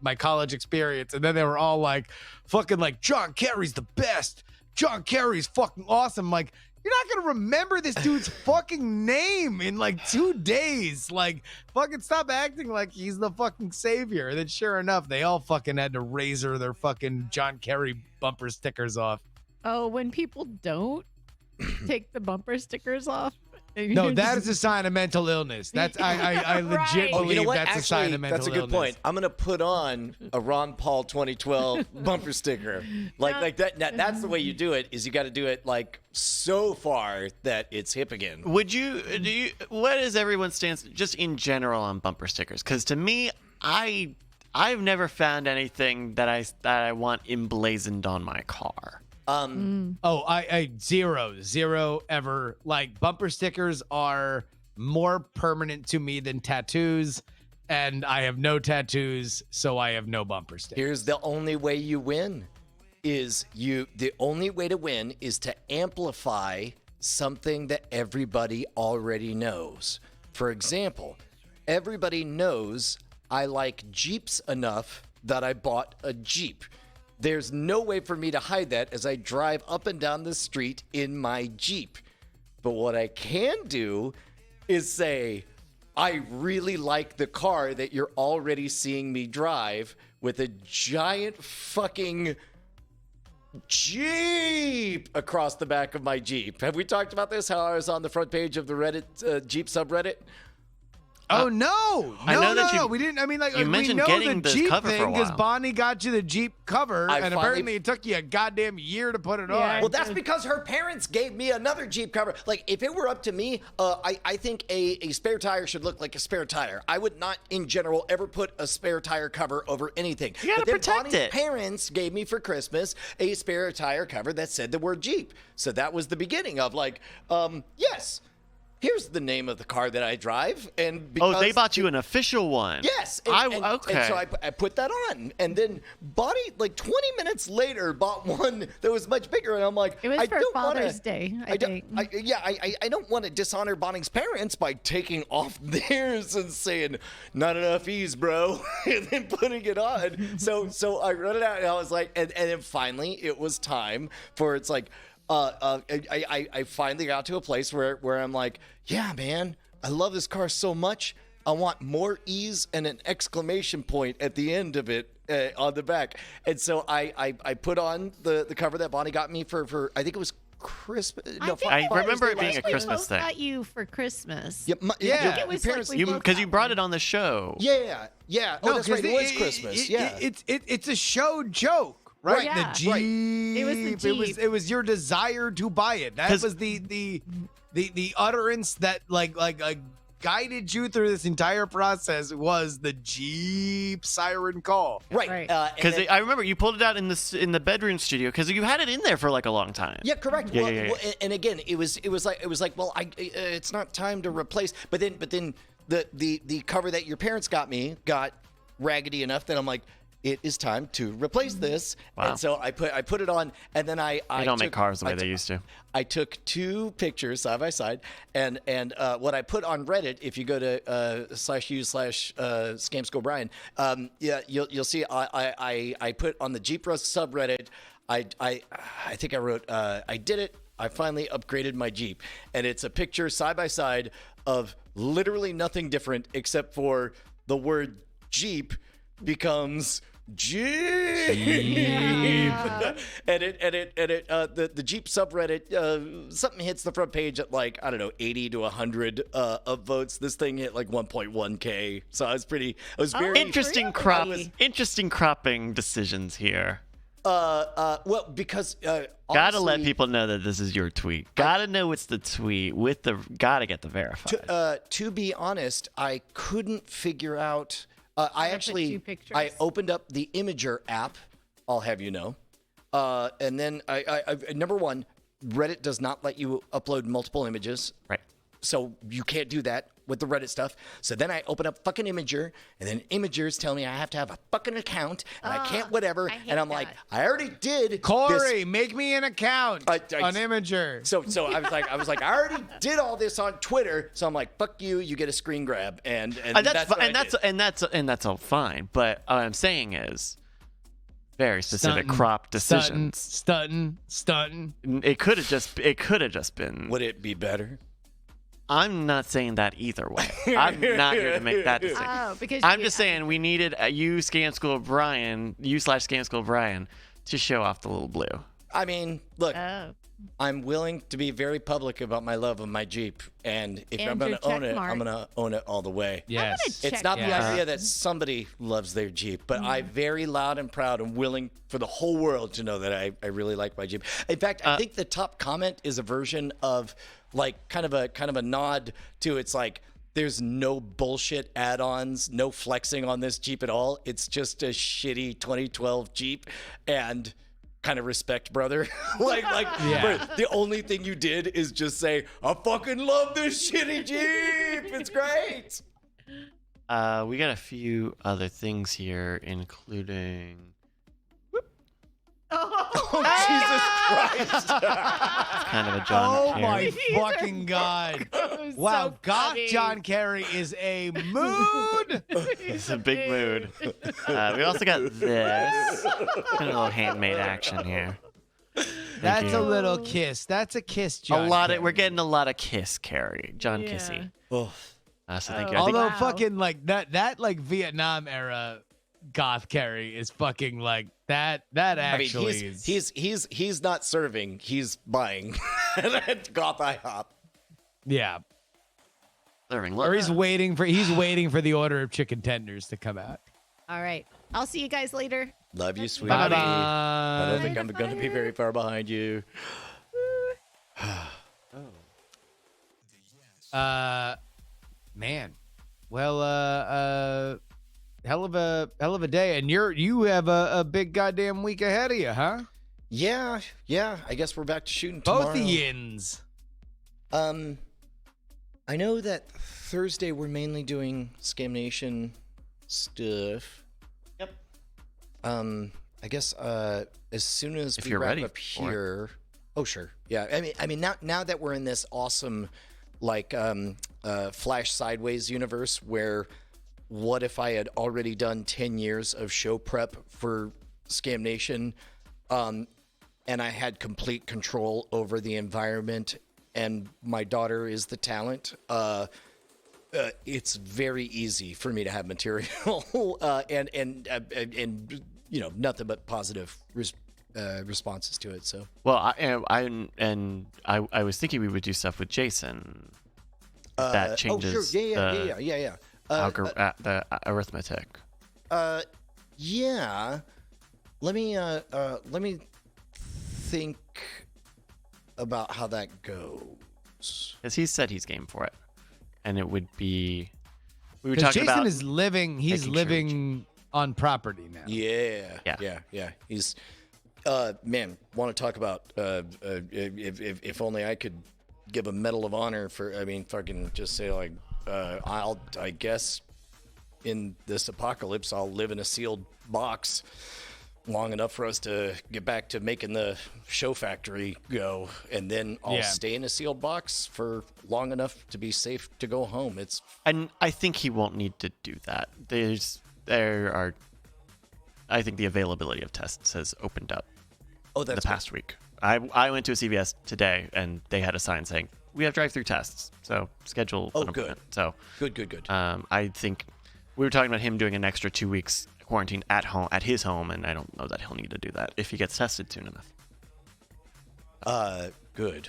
[SPEAKER 4] my college experience, and then they were all like, "Fucking like John Kerry's the best. John Kerry's fucking awesome." Like, you're not gonna remember this dude's fucking name in like 2 days. Like, fucking stop acting like he's the fucking savior. And then sure enough, they all fucking had to razor their fucking John Kerry bumper stickers off.
[SPEAKER 2] Oh, when people don't take the bumper stickers off.
[SPEAKER 4] No, that is a sign of mental illness. That's I legit
[SPEAKER 2] Right.
[SPEAKER 4] believe
[SPEAKER 1] You know what?
[SPEAKER 4] that's a sign
[SPEAKER 1] Actually,
[SPEAKER 4] of mental
[SPEAKER 1] that's a
[SPEAKER 4] illness.
[SPEAKER 1] good point. I'm gonna put on a Ron Paul 2012 bumper sticker, like that. That's the way you do it. Is you got to do it like so far that it's hip again.
[SPEAKER 3] What is everyone's stance just in general on bumper stickers? Because to me, I've never found anything that I want emblazoned on my car.
[SPEAKER 4] Oh, I zero ever. Like, bumper stickers are more permanent to me than tattoos, and I have no tattoos, so I have no bumper stickers.
[SPEAKER 1] Here's the only way you win. The only way to win is to amplify something that everybody already knows. For example, everybody knows I like Jeeps enough that I bought a Jeep. There's no way for me to hide that as I drive up and down the street in my Jeep. But what I can do is say, I really like the car that you're already seeing me drive with a giant fucking Jeep across the back of my Jeep. Have we talked about this? How I was on the front page of the Reddit Jeep subreddit?
[SPEAKER 4] Oh no!
[SPEAKER 3] I know that
[SPEAKER 4] No,
[SPEAKER 3] you-
[SPEAKER 4] we didn't. I mean, like
[SPEAKER 3] you
[SPEAKER 4] we
[SPEAKER 3] mentioned
[SPEAKER 4] know
[SPEAKER 3] getting
[SPEAKER 4] the
[SPEAKER 3] the
[SPEAKER 4] Jeep
[SPEAKER 3] cover for a
[SPEAKER 4] thing because
[SPEAKER 3] while.
[SPEAKER 4] Bonnie got you the Jeep cover,
[SPEAKER 1] I
[SPEAKER 4] and
[SPEAKER 1] finally-
[SPEAKER 4] apparently it took you a goddamn year to put it
[SPEAKER 2] Yeah.
[SPEAKER 4] on.
[SPEAKER 1] Well, that's because her parents gave me another Jeep cover. Like, if it were up to me, I think a spare tire should look like a spare tire. I would not, in general, ever put a spare tire cover over anything.
[SPEAKER 3] You gotta
[SPEAKER 1] but then
[SPEAKER 3] protect
[SPEAKER 1] Bonnie's
[SPEAKER 3] it.
[SPEAKER 1] parents gave me for Christmas a spare tire cover that said the word Jeep. So that was the beginning of like, yes, here's the name of the car that I drive. And because
[SPEAKER 3] Oh, they bought you an official one.
[SPEAKER 1] Yes.
[SPEAKER 3] Okay.
[SPEAKER 1] And so I put that on. And then Bonnie, like 20 minutes later, bought one that was much bigger. And I'm like,
[SPEAKER 2] It was
[SPEAKER 1] I
[SPEAKER 2] for
[SPEAKER 1] don't
[SPEAKER 2] Father's
[SPEAKER 1] wanna,
[SPEAKER 2] Day, I
[SPEAKER 1] don't-
[SPEAKER 2] think.
[SPEAKER 1] I don't want to dishonor Bonnie's parents by taking off theirs and saying, not enough ease, bro, and then putting it on. So I wrote it out and I was like, and then finally it was time for it's like, I finally got to a place where I'm like, yeah, man, I love this car so much. I want more ease and an exclamation point at the end of it on the back. And so I put on the cover that Bonnie got me for I think it was Christmas. No,
[SPEAKER 3] I
[SPEAKER 1] Father's
[SPEAKER 3] remember
[SPEAKER 1] Day
[SPEAKER 3] it being
[SPEAKER 1] last
[SPEAKER 3] a
[SPEAKER 1] year.
[SPEAKER 3] Christmas
[SPEAKER 2] both
[SPEAKER 3] thing.
[SPEAKER 2] got you for Christmas.
[SPEAKER 1] Yeah,
[SPEAKER 4] Yeah.
[SPEAKER 2] I think it was
[SPEAKER 1] parents-
[SPEAKER 2] like we both
[SPEAKER 3] Because you
[SPEAKER 2] got
[SPEAKER 3] brought
[SPEAKER 2] one.
[SPEAKER 3] it on the show.
[SPEAKER 1] Yeah. Oh, that's right. It was Christmas. Yeah.
[SPEAKER 4] It's a show joke. Right,
[SPEAKER 2] Yeah.
[SPEAKER 4] the Jeep.
[SPEAKER 1] Right.
[SPEAKER 2] It was the Jeep.
[SPEAKER 4] It was your desire to buy it. That
[SPEAKER 3] 'Cause-
[SPEAKER 4] was the utterance that like guided you through this entire process was the Jeep siren call.
[SPEAKER 1] Right.
[SPEAKER 2] Right.
[SPEAKER 1] and
[SPEAKER 3] Because
[SPEAKER 1] then-
[SPEAKER 3] I remember you pulled it out in the bedroom studio because you had it in there for like a long time.
[SPEAKER 1] Yeah, correct.
[SPEAKER 3] Yeah,
[SPEAKER 1] well,
[SPEAKER 3] yeah, yeah.
[SPEAKER 1] well, and again, it was like, well, it's not time to replace. But then the cover that your parents got me got raggedy enough that I'm like, it is time to replace this.
[SPEAKER 3] Wow.
[SPEAKER 1] And so I put it on, and then I
[SPEAKER 3] They don't make
[SPEAKER 1] took-
[SPEAKER 3] cars the way
[SPEAKER 1] I
[SPEAKER 3] they used to.
[SPEAKER 1] I took 2 pictures side by side, and what I put on Reddit, if you go to /u/scamscobrian, yeah, you'll see I put on the Jeep Rust subreddit. I think I wrote I did it. I finally upgraded my Jeep, and it's a picture side by side of literally nothing different except for the word Jeep becomes Jeep.
[SPEAKER 2] Yeah.
[SPEAKER 1] and the Jeep subreddit, something hits the front page at like, I don't know, 80 to 100 of votes. This thing hit like 1.1K. So I was very
[SPEAKER 3] Interesting interesting cropping decisions here.
[SPEAKER 1] well, because
[SPEAKER 3] Gotta
[SPEAKER 1] honestly,
[SPEAKER 3] let people know that this is your tweet. Gotta know it's the tweet with the. Gotta get the verified.
[SPEAKER 1] to be honest, I couldn't figure out. I actually
[SPEAKER 2] 2 pictures.
[SPEAKER 1] I opened up the Imager app. I'll have you know, and then I number one, Reddit does not let you upload multiple images,
[SPEAKER 3] Right.
[SPEAKER 1] so you can't do that. with the Reddit stuff. So then I open up fucking Imager, and then Imagers tell me I have to have a fucking account, and I can't whatever.
[SPEAKER 2] I hate
[SPEAKER 1] And I'm like,
[SPEAKER 2] that.
[SPEAKER 1] I already did
[SPEAKER 4] Corey,
[SPEAKER 1] this.
[SPEAKER 4] make me an account on Imager.
[SPEAKER 1] So I was like, I already did all this on Twitter. So I'm like, fuck you. You get a screen grab, and
[SPEAKER 3] that's all fine. But what I'm saying is, very specific crop decisions.
[SPEAKER 4] Stunting.
[SPEAKER 3] It could have just been.
[SPEAKER 1] Would it be better?
[SPEAKER 3] I'm not saying that either way. I'm not here to make that decision.
[SPEAKER 2] Oh, because
[SPEAKER 3] I'm just saying we needed you /Scam School Brian to show off the little blue.
[SPEAKER 1] I mean, look,
[SPEAKER 2] Oh.
[SPEAKER 1] I'm willing to be very public about my love of my Jeep, and if I'm going to own it, I'm going to own it all the way.
[SPEAKER 4] Yes.
[SPEAKER 1] It's not the
[SPEAKER 4] Yeah.
[SPEAKER 1] idea that somebody loves their Jeep, but I'm very loud and proud and willing for the whole world to know that I really like my Jeep. In fact, I think the top comment is a version of like kind of a nod to it's like there's no bullshit add-ons, no flexing on this Jeep at all. It's just a shitty 2012 Jeep, and kind of respect, brother. like
[SPEAKER 4] Yeah.
[SPEAKER 1] the only thing you did is just say, I fucking love this shitty Jeep. It's great.
[SPEAKER 3] We got a few other things here, including.
[SPEAKER 1] Oh, Jesus Christ.
[SPEAKER 3] It's kind of a John
[SPEAKER 4] Oh
[SPEAKER 3] Kerry.
[SPEAKER 4] my fucking God. Wow,
[SPEAKER 2] So
[SPEAKER 4] Goth
[SPEAKER 2] funny.
[SPEAKER 4] John Kerry is a mood.
[SPEAKER 3] It's a big mood. We also got this. Kind of a little handmade action here.
[SPEAKER 4] That's
[SPEAKER 3] you.
[SPEAKER 4] a little kiss. That's a kiss, John.
[SPEAKER 3] We're getting a lot of kiss Kerry. John
[SPEAKER 2] Yeah.
[SPEAKER 3] Kissy.
[SPEAKER 1] Oh,
[SPEAKER 3] So thank you. I think-
[SPEAKER 4] Although
[SPEAKER 2] Wow.
[SPEAKER 4] fucking like that like Vietnam era Goth Kerry is fucking like that actually
[SPEAKER 1] I mean,
[SPEAKER 4] is
[SPEAKER 1] he's not serving, he's buying at Goth IHOP.
[SPEAKER 4] yeah.
[SPEAKER 3] serving.
[SPEAKER 4] Or he's waiting for the order of chicken tenders to come out.
[SPEAKER 2] All right. I'll see you guys later.
[SPEAKER 1] Love you, sweetie.
[SPEAKER 4] Bye
[SPEAKER 1] I don't
[SPEAKER 4] bye.
[SPEAKER 1] think I'm going to be very far behind you.
[SPEAKER 4] Man. Well hell of a day, and you have a big goddamn week ahead of you, huh?
[SPEAKER 1] Yeah. I guess we're back to shooting
[SPEAKER 4] Both
[SPEAKER 1] tomorrow.
[SPEAKER 4] the yins.
[SPEAKER 1] I know that Thursday we're mainly doing Scam Nation stuff.
[SPEAKER 3] Yep.
[SPEAKER 1] I guess as soon as
[SPEAKER 3] If
[SPEAKER 1] we
[SPEAKER 3] you're
[SPEAKER 1] wrap
[SPEAKER 3] ready
[SPEAKER 1] up
[SPEAKER 3] for it.
[SPEAKER 1] here. Oh sure. Yeah. I mean now that we're in this awesome like Flash Sideways universe where what if I had already done 10 years of show prep for Scam Nation and I had complete control over the environment and my daughter is the talent, it's very easy for me to have material and you know nothing but positive responses to it. So
[SPEAKER 3] Well, I was thinking we would do stuff with Jason. If that changes
[SPEAKER 1] oh sure yeah
[SPEAKER 3] the arithmetic.
[SPEAKER 1] Yeah. Let me think about how that goes.
[SPEAKER 3] Because he said he's game for it, and it would be. We were
[SPEAKER 4] Because
[SPEAKER 3] talking
[SPEAKER 4] Jason
[SPEAKER 3] about
[SPEAKER 4] is living. He's
[SPEAKER 3] making sure
[SPEAKER 4] living on property now.
[SPEAKER 1] Yeah. He's man, want to talk about if only I could give a Medal of Honor for, I mean, fucking just say like, I guess in this apocalypse, I'll live in a sealed box long enough for us to get back to making the show factory go. And then I'll stay in a sealed box for long enough to be safe to go home. It's,
[SPEAKER 3] and I think he won't need to do that. I think the availability of tests has opened up
[SPEAKER 1] that's
[SPEAKER 3] the past week. I went to a CVS today and they had a sign saying we have drive-through tests, so schedule an appointment. So
[SPEAKER 1] good.
[SPEAKER 3] I think we were talking about him doing an extra 2 weeks quarantine at his home, and I don't know that he'll need to do that if he gets tested soon enough.
[SPEAKER 1] Good.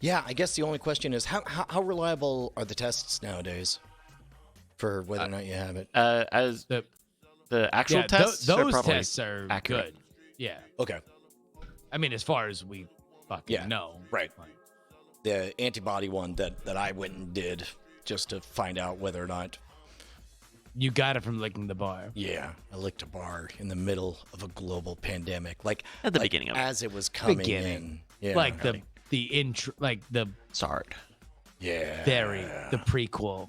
[SPEAKER 1] Yeah, I guess the only question is how reliable are the tests nowadays for whether or not you have it?
[SPEAKER 3] As the actual tests, are
[SPEAKER 4] those
[SPEAKER 3] probably
[SPEAKER 4] tests are
[SPEAKER 3] accurate.
[SPEAKER 4] good. Yeah,
[SPEAKER 1] Okay.
[SPEAKER 4] I mean, as far as we fucking know,
[SPEAKER 1] right. The antibody one that I went and did just to find out whether or not.
[SPEAKER 4] You got it from licking the bar.
[SPEAKER 1] Yeah, I licked a bar in the middle of a global pandemic, like
[SPEAKER 3] At the beginning of it.
[SPEAKER 1] as it was coming
[SPEAKER 4] Beginning.
[SPEAKER 1] in. Yeah,
[SPEAKER 4] Like the intro, like the
[SPEAKER 3] Start.
[SPEAKER 1] Yeah.
[SPEAKER 4] very the prequel.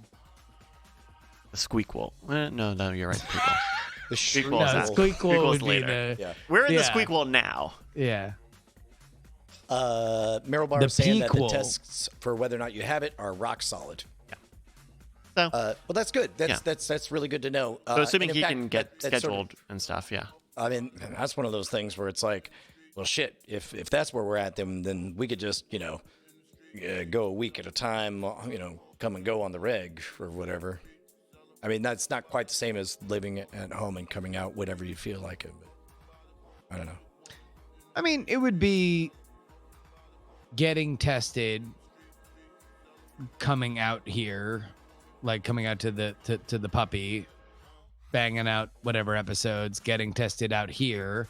[SPEAKER 3] The squeakquel. No, you're right. The prequel.
[SPEAKER 1] The
[SPEAKER 3] Prequel
[SPEAKER 4] No,
[SPEAKER 3] is
[SPEAKER 4] the
[SPEAKER 3] after.
[SPEAKER 4] squeakquel
[SPEAKER 3] Prequel's
[SPEAKER 4] would be
[SPEAKER 3] later.
[SPEAKER 4] the
[SPEAKER 1] Yeah.
[SPEAKER 3] We're in the
[SPEAKER 4] Yeah.
[SPEAKER 3] squeakquel now.
[SPEAKER 4] yeah.
[SPEAKER 1] Meryl Bar
[SPEAKER 4] The
[SPEAKER 1] saying that the
[SPEAKER 4] pequel.
[SPEAKER 1] tests for whether or not you have it are rock solid.
[SPEAKER 3] So,
[SPEAKER 1] Well, that's good. That's
[SPEAKER 3] Yeah.
[SPEAKER 1] that's really good to know.
[SPEAKER 3] so assuming
[SPEAKER 1] and in
[SPEAKER 3] he
[SPEAKER 1] fact,
[SPEAKER 3] can get
[SPEAKER 1] that's sort
[SPEAKER 3] scheduled and stuff, yeah.
[SPEAKER 1] of, I mean, that's one of those things where it's like, well, shit. If that's where we're at, then we could just go a week at a time. Come and go on the reg or whatever. I mean, that's not quite the same as living at home and coming out whenever you feel like it. But I don't know.
[SPEAKER 4] I mean, it would be getting tested, coming out here, like coming out to the puppy, banging out whatever episodes, getting tested out here,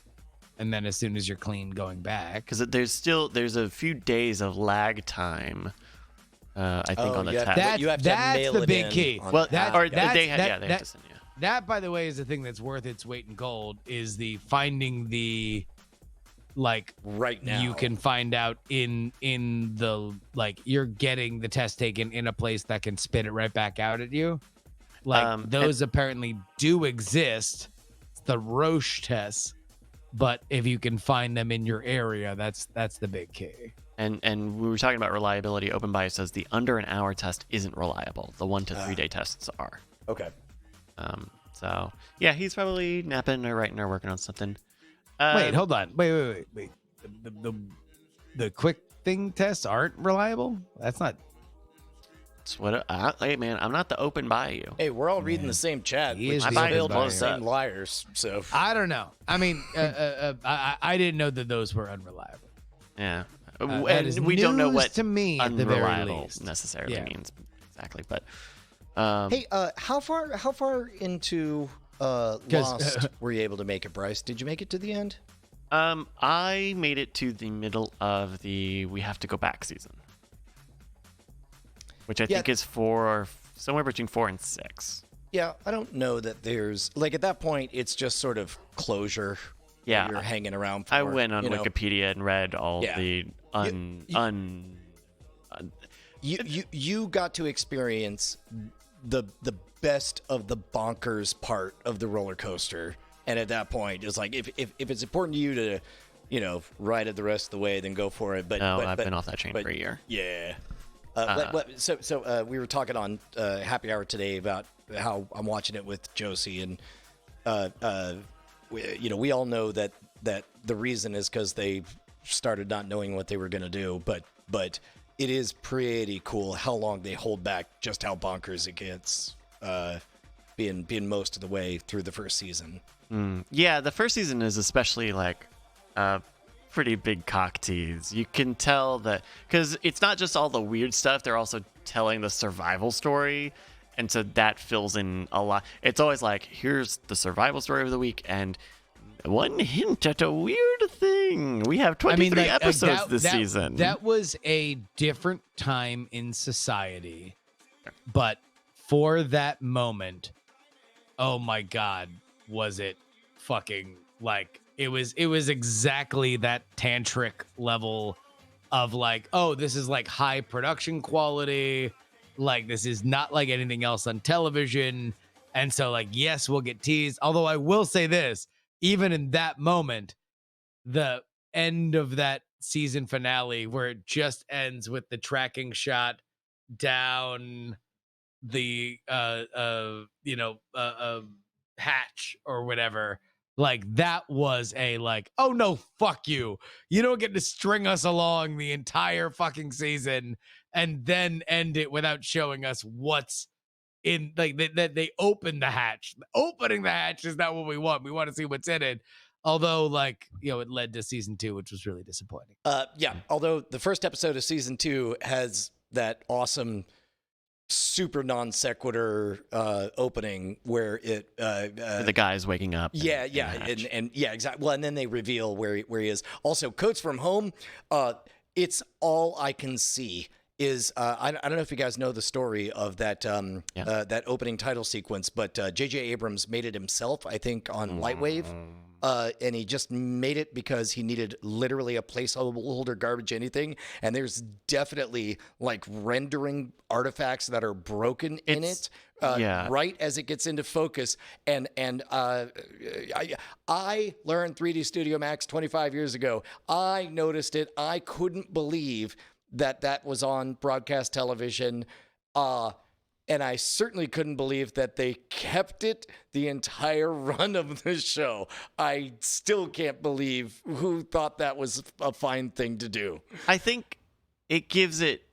[SPEAKER 4] and then as soon as you're clean, going back.
[SPEAKER 3] Because there's a few days of lag time, I think, on the
[SPEAKER 1] yeah,
[SPEAKER 3] test.
[SPEAKER 4] That-
[SPEAKER 1] you have to
[SPEAKER 4] that's
[SPEAKER 1] mail
[SPEAKER 4] the
[SPEAKER 1] it
[SPEAKER 4] big
[SPEAKER 1] in
[SPEAKER 4] key.
[SPEAKER 1] on-
[SPEAKER 3] Well,
[SPEAKER 4] that-
[SPEAKER 3] or
[SPEAKER 4] that's-
[SPEAKER 3] they have
[SPEAKER 4] that-
[SPEAKER 3] to send you.
[SPEAKER 4] That, by the way, is the thing that's worth its weight in gold, is the finding the, like,
[SPEAKER 1] right now.
[SPEAKER 4] you can find out in the, like, you're getting the test taken in a place that can spit it right back out at you. Like, those apparently do exist. It's the Roche tests. But if you can find them in your area, that's the big key.
[SPEAKER 3] And we were talking about reliability. Open Bio says the under an hour test isn't reliable. The 1 to 3 day tests are.
[SPEAKER 1] Okay.
[SPEAKER 3] So yeah, he's probably napping or writing or working on something.
[SPEAKER 4] Wait, hold on. Wait. The quick thing tests aren't reliable? That's not.
[SPEAKER 3] It's what hey man, I'm not the Open Bio.
[SPEAKER 1] Hey, we're all reading the same chat.
[SPEAKER 4] He
[SPEAKER 1] which
[SPEAKER 4] is
[SPEAKER 1] is
[SPEAKER 4] the
[SPEAKER 1] filled
[SPEAKER 4] open
[SPEAKER 1] with the
[SPEAKER 3] bio.
[SPEAKER 1] same liars. So
[SPEAKER 4] I don't know. I mean, I didn't know that those were unreliable.
[SPEAKER 3] Yeah,
[SPEAKER 4] That is
[SPEAKER 3] and we don't know
[SPEAKER 4] news
[SPEAKER 3] what
[SPEAKER 4] to me at the very
[SPEAKER 3] unreliable
[SPEAKER 4] least.
[SPEAKER 3] necessarily
[SPEAKER 4] Yeah.
[SPEAKER 3] means exactly. But
[SPEAKER 1] hey, how far into Lost were you able to make it, Bryce? Did you make it to the end?
[SPEAKER 3] I made it to the middle of the We Have to Go Back season, which I think is somewhere between 4 and 6.
[SPEAKER 1] Yeah, I don't know that there's like at that point it's just sort of closure.
[SPEAKER 3] Yeah,
[SPEAKER 1] that you're hanging around for.
[SPEAKER 3] I went on
[SPEAKER 1] you know.
[SPEAKER 3] Wikipedia and read all
[SPEAKER 1] Yeah.
[SPEAKER 3] the
[SPEAKER 1] You got to experience the best of the bonkers part of the roller coaster, and at that point, it's like if it's important to you to, ride it the rest of the way, then go for it. But
[SPEAKER 3] No,
[SPEAKER 1] but,
[SPEAKER 3] I've
[SPEAKER 1] but-
[SPEAKER 3] been off that train
[SPEAKER 1] but-
[SPEAKER 3] for a year.
[SPEAKER 1] Yeah. So we were talking on Happy Hour today about how I'm watching it with Josie, and we all know that the reason is because they started not knowing what they were going to do, but it is pretty cool how long they hold back just how bonkers it gets, being most of the way through the first season.
[SPEAKER 3] Yeah, the first season is especially like pretty big cock tease. You can tell that because it's not just all the weird stuff; they're also telling the survival story, and so that fills in a lot. It's always like, here's the survival story of the week, and one hint at a weird thing. We have 23 episodes this season.
[SPEAKER 4] That was a different time in society, but for that moment, oh my God, was it fucking like it was exactly that tantric level of like, oh, this is like high production quality, like this is not like anything else on television. And so like, yes, we'll get teased. Although I will say this, even in that moment, the end of that season finale where it just ends with the tracking shot down the hatch or whatever, like that was a like, oh no, fuck you don't get to string us along the entire fucking season and then end it without showing us what's in, like that they open the hatch. Opening the hatch is not what we want to see what's in it, although like it led to season 2, which was really disappointing.
[SPEAKER 1] Although the first episode of season 2 has that awesome super non sequitur opening where it
[SPEAKER 3] the guy's waking up.
[SPEAKER 1] And exactly. Well, and then they reveal where he is. Also, Coats from Home. It's all I can see, is I don't know if you guys know the story of that that opening title sequence, but J.J. Abrams made it himself, I think, on Lightwave. And he just made it because he needed literally a placeholder garbage anything. And there's definitely like rendering artifacts that are broken in it right as it gets into focus. And I learned 3D Studio Max 25 years ago. I noticed it. I couldn't believe that was on broadcast television. And I certainly couldn't believe that they kept it the entire run of the show. I still can't believe who thought that was a fine thing to do.
[SPEAKER 3] I think it gives it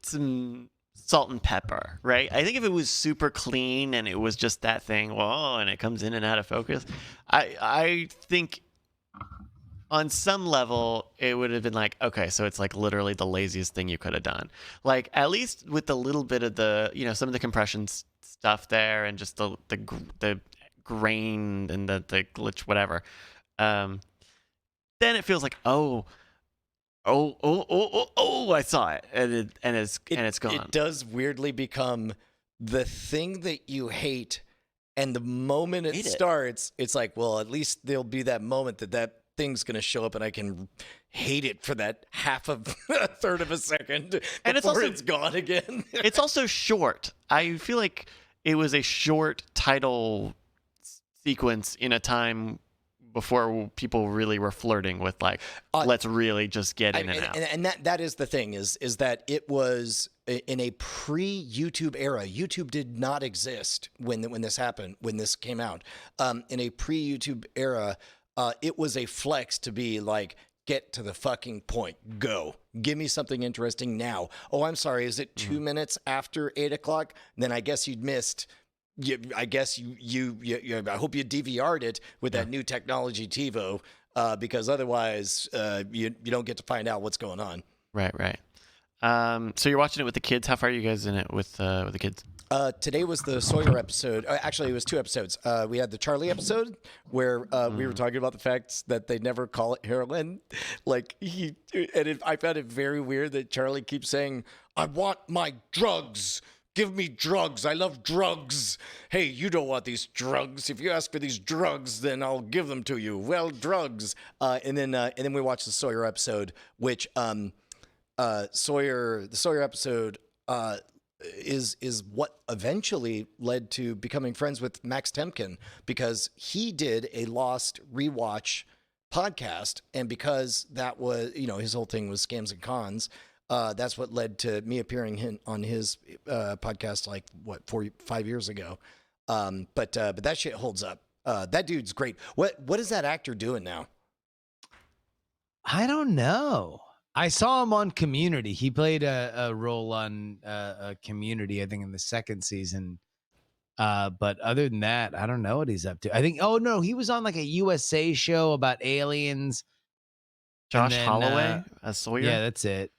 [SPEAKER 3] some salt and pepper, right? I think if it was super clean and it was just that thing, and it comes in and out of focus, I think on some level, it would have been like, okay, so it's like literally the laziest thing you could have done. Like, at least with the little bit of the, some of the compression stuff there and just the grain and the glitch, whatever. Then it feels like, I saw it, and it's gone.
[SPEAKER 1] It does weirdly become the thing that you hate, and the moment it starts, it's like, well, at least there'll be that moment that thing's going to show up and I can hate it for that half of a third of a second and it's gone again.
[SPEAKER 3] It's also short. I feel like it was a short title sequence in a time before people really were flirting with like, let's really just get in and out.
[SPEAKER 1] And that is the thing is that it was in a pre-YouTube era. YouTube did not exist when this happened, when this came out. In a pre-YouTube era, it was a flex to be like, get to the fucking point. Go. Give me something interesting now. Oh, I'm sorry. Is it 2 minutes after 8 o'clock? Then I guess you'd missed. I guess you I hope you DVR'd it with that new technology TiVo, because otherwise you don't get to find out what's going on.
[SPEAKER 3] Right. So you're watching it with the kids. How far are you guys in it with the kids?
[SPEAKER 1] Today was the Sawyer episode. Actually, it was 2 episodes. We had the Charlie episode where we were talking about the fact that they never call it heroin. Like I found it very weird that Charlie keeps saying, "I want my drugs. Give me drugs. I love drugs. Hey, you don't want these drugs. If you ask for these drugs, then I'll give them to you. Well, drugs." And then we watched the Sawyer episode, which the Sawyer episode is what eventually led to becoming friends with Max Temkin, because he did a Lost rewatch podcast, and because that was, his whole thing was scams and cons. That's what led to me appearing on his podcast, like 4-5 years ago. But that shit holds up. That dude's great. What is that actor doing now?
[SPEAKER 4] I don't know. I saw him on Community. He played a role on Community, I think, in the second season. But other than that, I don't know what he's up to. I think, he was on like a USA show about aliens.
[SPEAKER 3] Josh Holloway as Sawyer?
[SPEAKER 4] Yeah, that's it.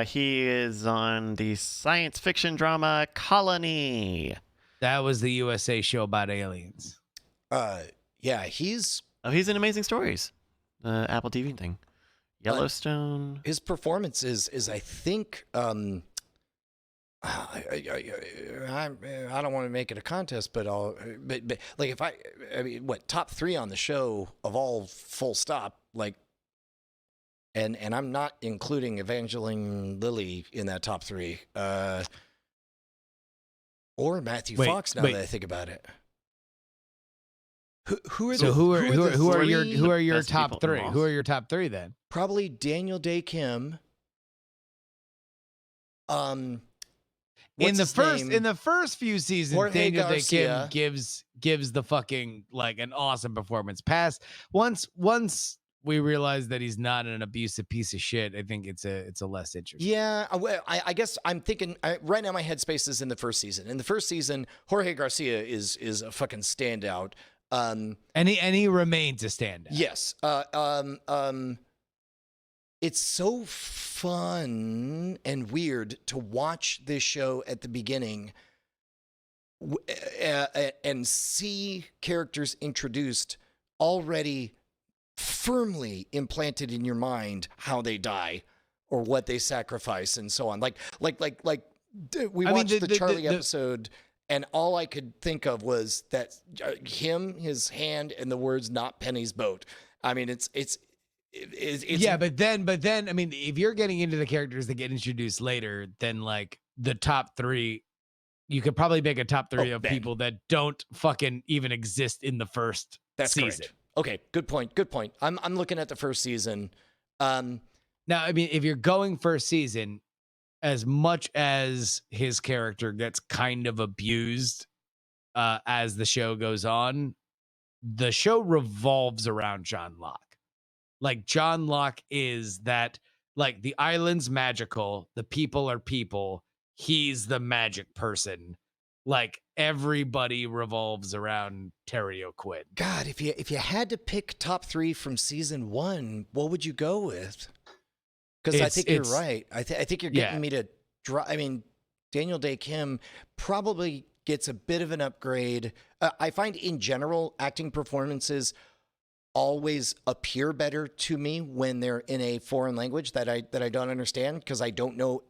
[SPEAKER 3] He is on the science fiction drama Colony.
[SPEAKER 4] That was the USA show about aliens.
[SPEAKER 1] Yeah, he's
[SPEAKER 3] in Amazing Stories, Apple TV thing. Yellowstone.
[SPEAKER 1] His performance is I think, I don't want to make it a contest, but like what, top 3 on the show of all, full stop, like, and I'm not including Evangeline Lilly in that top 3, or Matthew Fox. Now that I think about it. Who are
[SPEAKER 4] your top 3? Who are your top 3 then?
[SPEAKER 1] Probably Daniel Day Kim. In
[SPEAKER 4] the first few seasons,
[SPEAKER 1] Jorge
[SPEAKER 4] Daniel
[SPEAKER 1] Garcia.
[SPEAKER 4] Day Kim gives the fucking like an awesome performance. Once we realize that he's not an abusive piece of shit, I think it's a less interesting.
[SPEAKER 1] Yeah, I guess I'm thinking right now. My headspace is in the first season. In the first season, Jorge Garcia is a fucking standout.
[SPEAKER 4] And he remains a standout.
[SPEAKER 1] Yes. It's so fun and weird to watch this show at the beginning and see characters introduced already firmly implanted in your mind how they die. or what they sacrifice and so on. We
[SPEAKER 4] I mean,
[SPEAKER 1] watched the Charlie episode, and all I could think of was that his hand, and the words "not Penny's boat." I mean, it's
[SPEAKER 4] yeah, but then I mean, if you're getting into the characters that get introduced later, then like the top 3, you could probably make a top 3 of
[SPEAKER 1] Ben.
[SPEAKER 4] people that don't fucking even exist in the first season.
[SPEAKER 1] Correct. Okay, good point. Good point. I'm looking at the first season.
[SPEAKER 4] Now, I mean, if you're going first season, as much as his character gets kind of abused as the show goes on, the show revolves around John Locke. Like, John Locke is that, like, the island's magical, the people are people, he's the magic person. Like, everybody revolves around Terry O'Quinn.
[SPEAKER 1] God, if you had to pick top 3 from season 1, what would you go with? Because I think you're right. I think you're getting me to draw. I mean, Daniel Day Kim probably gets a bit of an upgrade. I find in general acting performances always appear better to me when they're in a foreign language that I don't understand, because I don't know.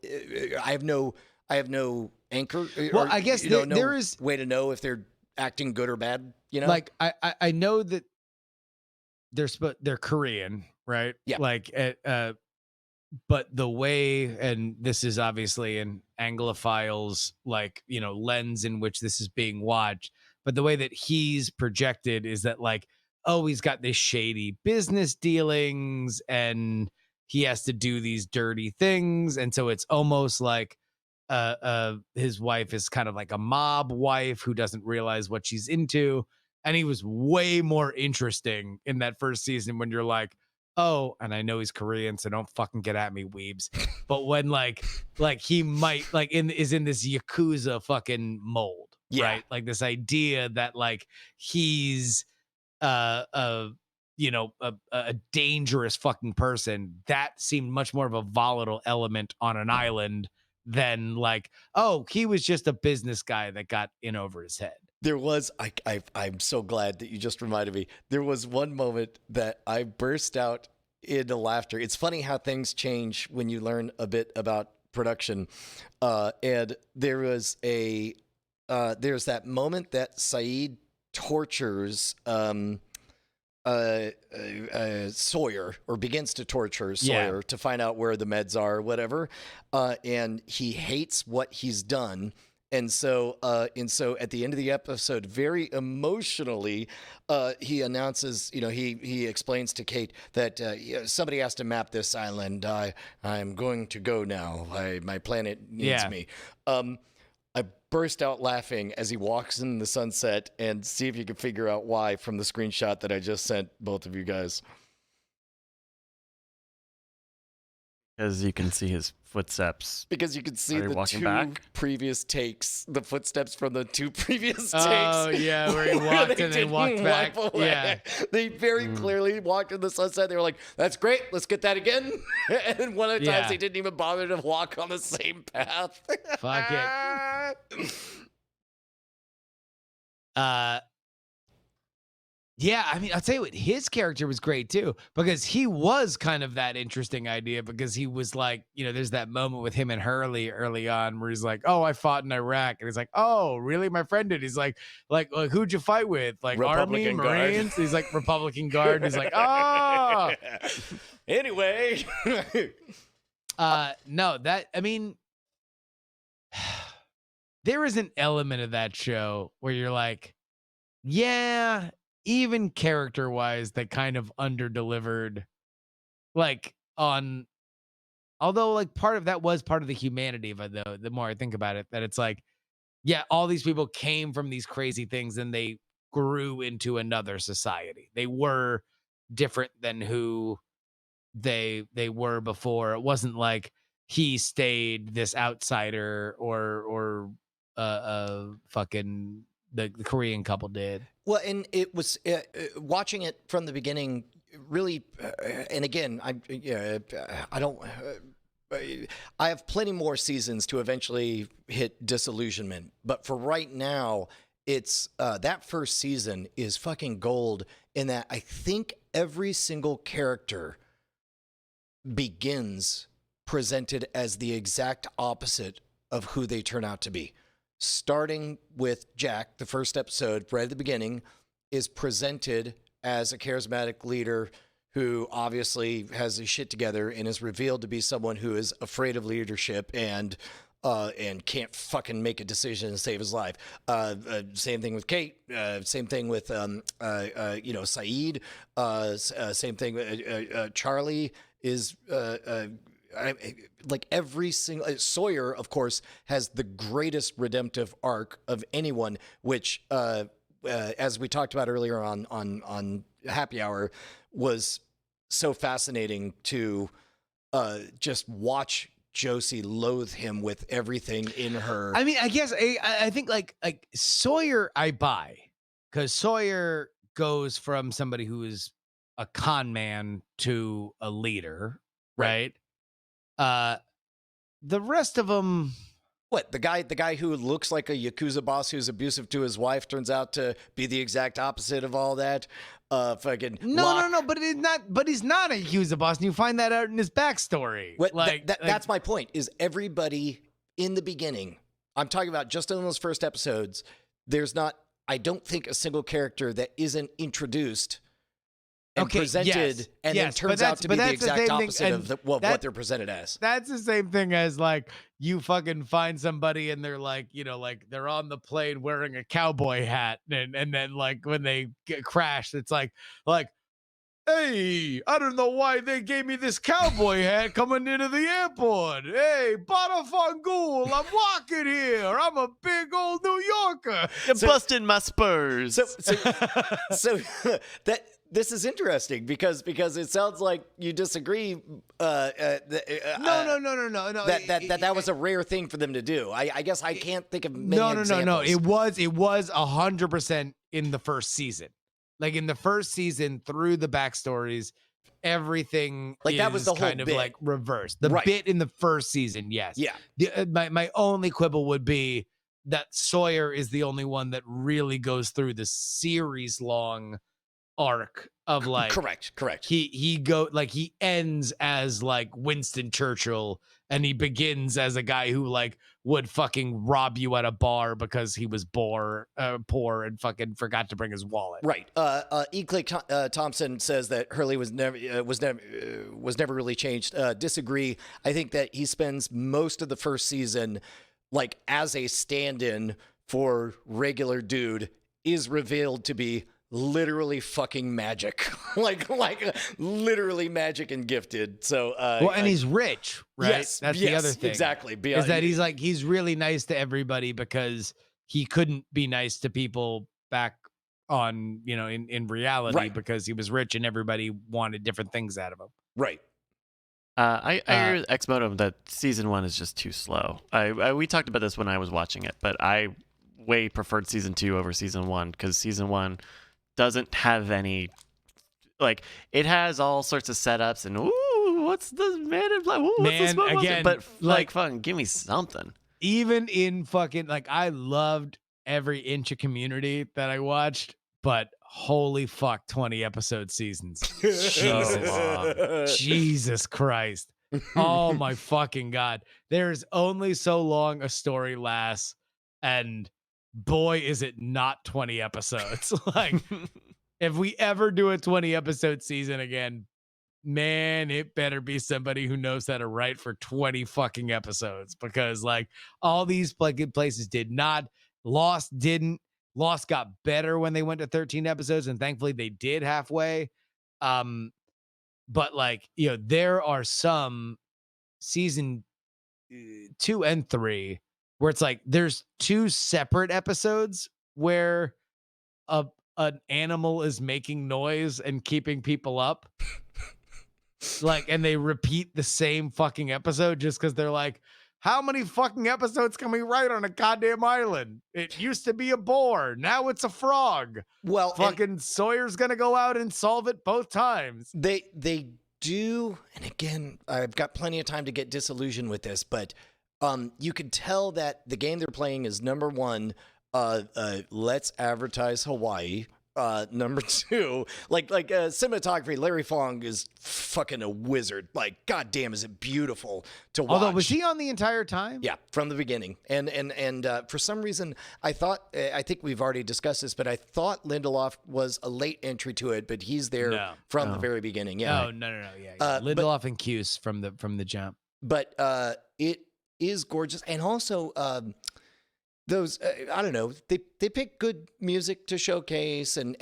[SPEAKER 1] I have no anchor.
[SPEAKER 4] Well, I guess there is
[SPEAKER 1] way to know if they're acting good or bad. You know,
[SPEAKER 4] like I know that they're Korean, right?
[SPEAKER 1] Yeah.
[SPEAKER 4] Like but the way, and this is obviously an Anglophile's like, you know, lens in which this is being watched, but the way that he's projected is that like, oh, he's got this shady business dealings and he has to do these dirty things. And so it's almost like his wife is kind of like a mob wife who doesn't realize what she's into. And he was way more interesting in that first season when you're like, oh, and I know he's Korean, so don't fucking get at me, weebs. But when like he might like is in this Yakuza fucking mold, right? Like this idea that like he's a dangerous fucking person, that seemed much more of a volatile element on an island than like, oh, he was just a business guy that got in over his head.
[SPEAKER 1] There was, I'm so glad that you just reminded me. There was one moment that I burst out into laughter. It's funny how things change when you learn a bit about production. And there was there's that moment that Saeed tortures Sawyer, or begins to torture Sawyer to find out where the meds are or whatever. And he hates what he's done. And so at the end of the episode, very emotionally, he announces, he explains to Kate that somebody has to map this island. I'm going to go now. My planet needs me. I burst out laughing as he walks in the sunset, and see if you can figure out why from the screenshot that I just sent both of you guys.
[SPEAKER 3] Because you can see his footsteps.
[SPEAKER 1] Because you can see the previous takes, the footsteps from the 2 previous takes.
[SPEAKER 4] Oh, yeah, where he walked and then walked back. Yeah.
[SPEAKER 1] They very clearly walked in the sunset. They were like, that's great, let's get that again. And then one of the times they didn't even bother to walk on the same path.
[SPEAKER 4] Fuck it. Yeah, I mean, I'll tell you what, his character was great too, because he was kind of that interesting idea, because he was like, there's that moment with him and Hurley early on where he's like, oh, I fought in Iraq. And he's like, oh, really? My friend did. He's like, who'd you fight with? Like
[SPEAKER 1] Republican
[SPEAKER 4] Army,
[SPEAKER 1] Guard.
[SPEAKER 4] Marines? He's like, Republican Guard. He's like, oh.
[SPEAKER 1] Anyway.
[SPEAKER 4] No, I mean, there is an element of that show where you're like, yeah, even character-wise, they kind of under-delivered, although, part of that was part of the humanity of it, though, the more I think about it, that it's like, yeah, all these people came from these crazy things, and they grew into another society. They were different than who they were before. It wasn't like he stayed this outsider or fucking the Korean couple did.
[SPEAKER 1] Well, and it was watching it from the beginning, really, and again, I have plenty more seasons to eventually hit disillusionment, but for right now, it's that first season is fucking gold in that I think every single character begins presented as the exact opposite of who they turn out to be. Starting with Jack, the first episode, right at the beginning, is presented as a charismatic leader who obviously has his shit together and is revealed to be someone who is afraid of leadership and can't fucking make a decision and save his life. Same thing with Kate. Same thing with Saeed. Same thing with Charlie is. Like every single Sawyer, of course, has the greatest redemptive arc of anyone, which, as we talked about earlier on Happy Hour, was so fascinating to just watch Josie loathe him with everything in her.
[SPEAKER 4] I mean, I guess I think like Sawyer, I buy, because Sawyer goes from somebody who is a con man to a leader, right? The rest of them.
[SPEAKER 1] What, the guy who looks like a Yakuza boss who's abusive to his wife turns out to be the exact opposite of all that? Fucking
[SPEAKER 4] No, but it's not. But he's not a Yakuza boss, and you find that out in his backstory.
[SPEAKER 1] That's my point. Is everybody in the beginning? I'm talking about just in those first episodes. There's not. I don't think a single character that isn't introduced and presented and then turns out to be the exact opposite of what they're presented as.
[SPEAKER 4] That's the same thing as like you fucking find somebody and they're like, like they're on the plane wearing a cowboy hat, and then like when they get crashed, it's like, hey, I don't know why they gave me this cowboy hat coming into the airport. Hey, Badafangool, I'm walking here. I'm a big old New Yorker.
[SPEAKER 3] You're busting my spurs.
[SPEAKER 1] So that. This is interesting because it sounds like you disagree. No. That was a rare thing for them to do. I guess I can't think of many examples.
[SPEAKER 4] No. It was 100% in the first season. Like in the first season, through the backstories, everything
[SPEAKER 1] like that was the whole
[SPEAKER 4] kind of
[SPEAKER 1] bit.
[SPEAKER 4] like reversed. The bit in the first season, yes.
[SPEAKER 1] Yeah.
[SPEAKER 4] My only quibble would be that Sawyer is the only one that really goes through the series long arc of like
[SPEAKER 1] correct.
[SPEAKER 4] He ends as like Winston Churchill and he begins as a guy who like would fucking rob you at a bar because he was poor and fucking forgot to bring his wallet.
[SPEAKER 1] Right. E. Clay Thompson says that Hurley was never really changed. Disagree. I think that he spends most of the first season like as a stand-in for regular dude, is revealed to be literally fucking magic, like literally magic and gifted. So,
[SPEAKER 4] and he's rich, right?
[SPEAKER 1] Yes,
[SPEAKER 4] that's the other thing.
[SPEAKER 1] Exactly.
[SPEAKER 4] Is that he's really nice to everybody because he couldn't be nice to people back on, in reality,
[SPEAKER 1] right,
[SPEAKER 4] because he was rich and everybody wanted different things out of him.
[SPEAKER 1] Right.
[SPEAKER 3] I agree with Xmodem that season 1 is just too slow. We talked about this when I was watching it, but I way preferred season 2 over season 1 because season 1 doesn't have any, like, it has all sorts of setups and what's the man in black? What's the smoke monster? But like fucking give me something.
[SPEAKER 4] Even in fucking like I loved every inch of Community that I watched, but holy fuck, 20 episode seasons. Jesus Christ. Oh my fucking God. There's only so long a story lasts, and boy, is it not 20 episodes. Like, if we ever do a 20 episode season again, man, it better be somebody who knows how to write for 20 fucking episodes, because like all these places did not. Lost didn't. Lost got better when they went to 13 episodes, and thankfully they did halfway. But like, there are some season 2 and 3 where it's like there's 2 separate episodes where an animal is making noise and keeping people up. Like, and they repeat the same fucking episode just because they're like, how many fucking episodes can we write on a goddamn island? It used to be a boar. Now it's a frog.
[SPEAKER 1] Well,
[SPEAKER 4] fucking Sawyer's going to go out and solve it both times.
[SPEAKER 1] They do. And again, I've got plenty of time to get disillusioned with this, but you can tell that the game they're playing is number one, let's advertise Hawaii. Number two, like cinematography, Larry Fong is fucking a wizard. Like, goddamn, is it beautiful to watch?
[SPEAKER 4] Although, was he on the entire time?
[SPEAKER 1] Yeah, from the beginning. And for some reason, I think we've already discussed this, but I thought Lindelof was a late entry to it, but he's there from the very beginning. Yeah.
[SPEAKER 4] No. Yeah. Lindelof and Cuse from the jump.
[SPEAKER 1] But it is gorgeous, and also those I don't know, they pick good music to showcase, and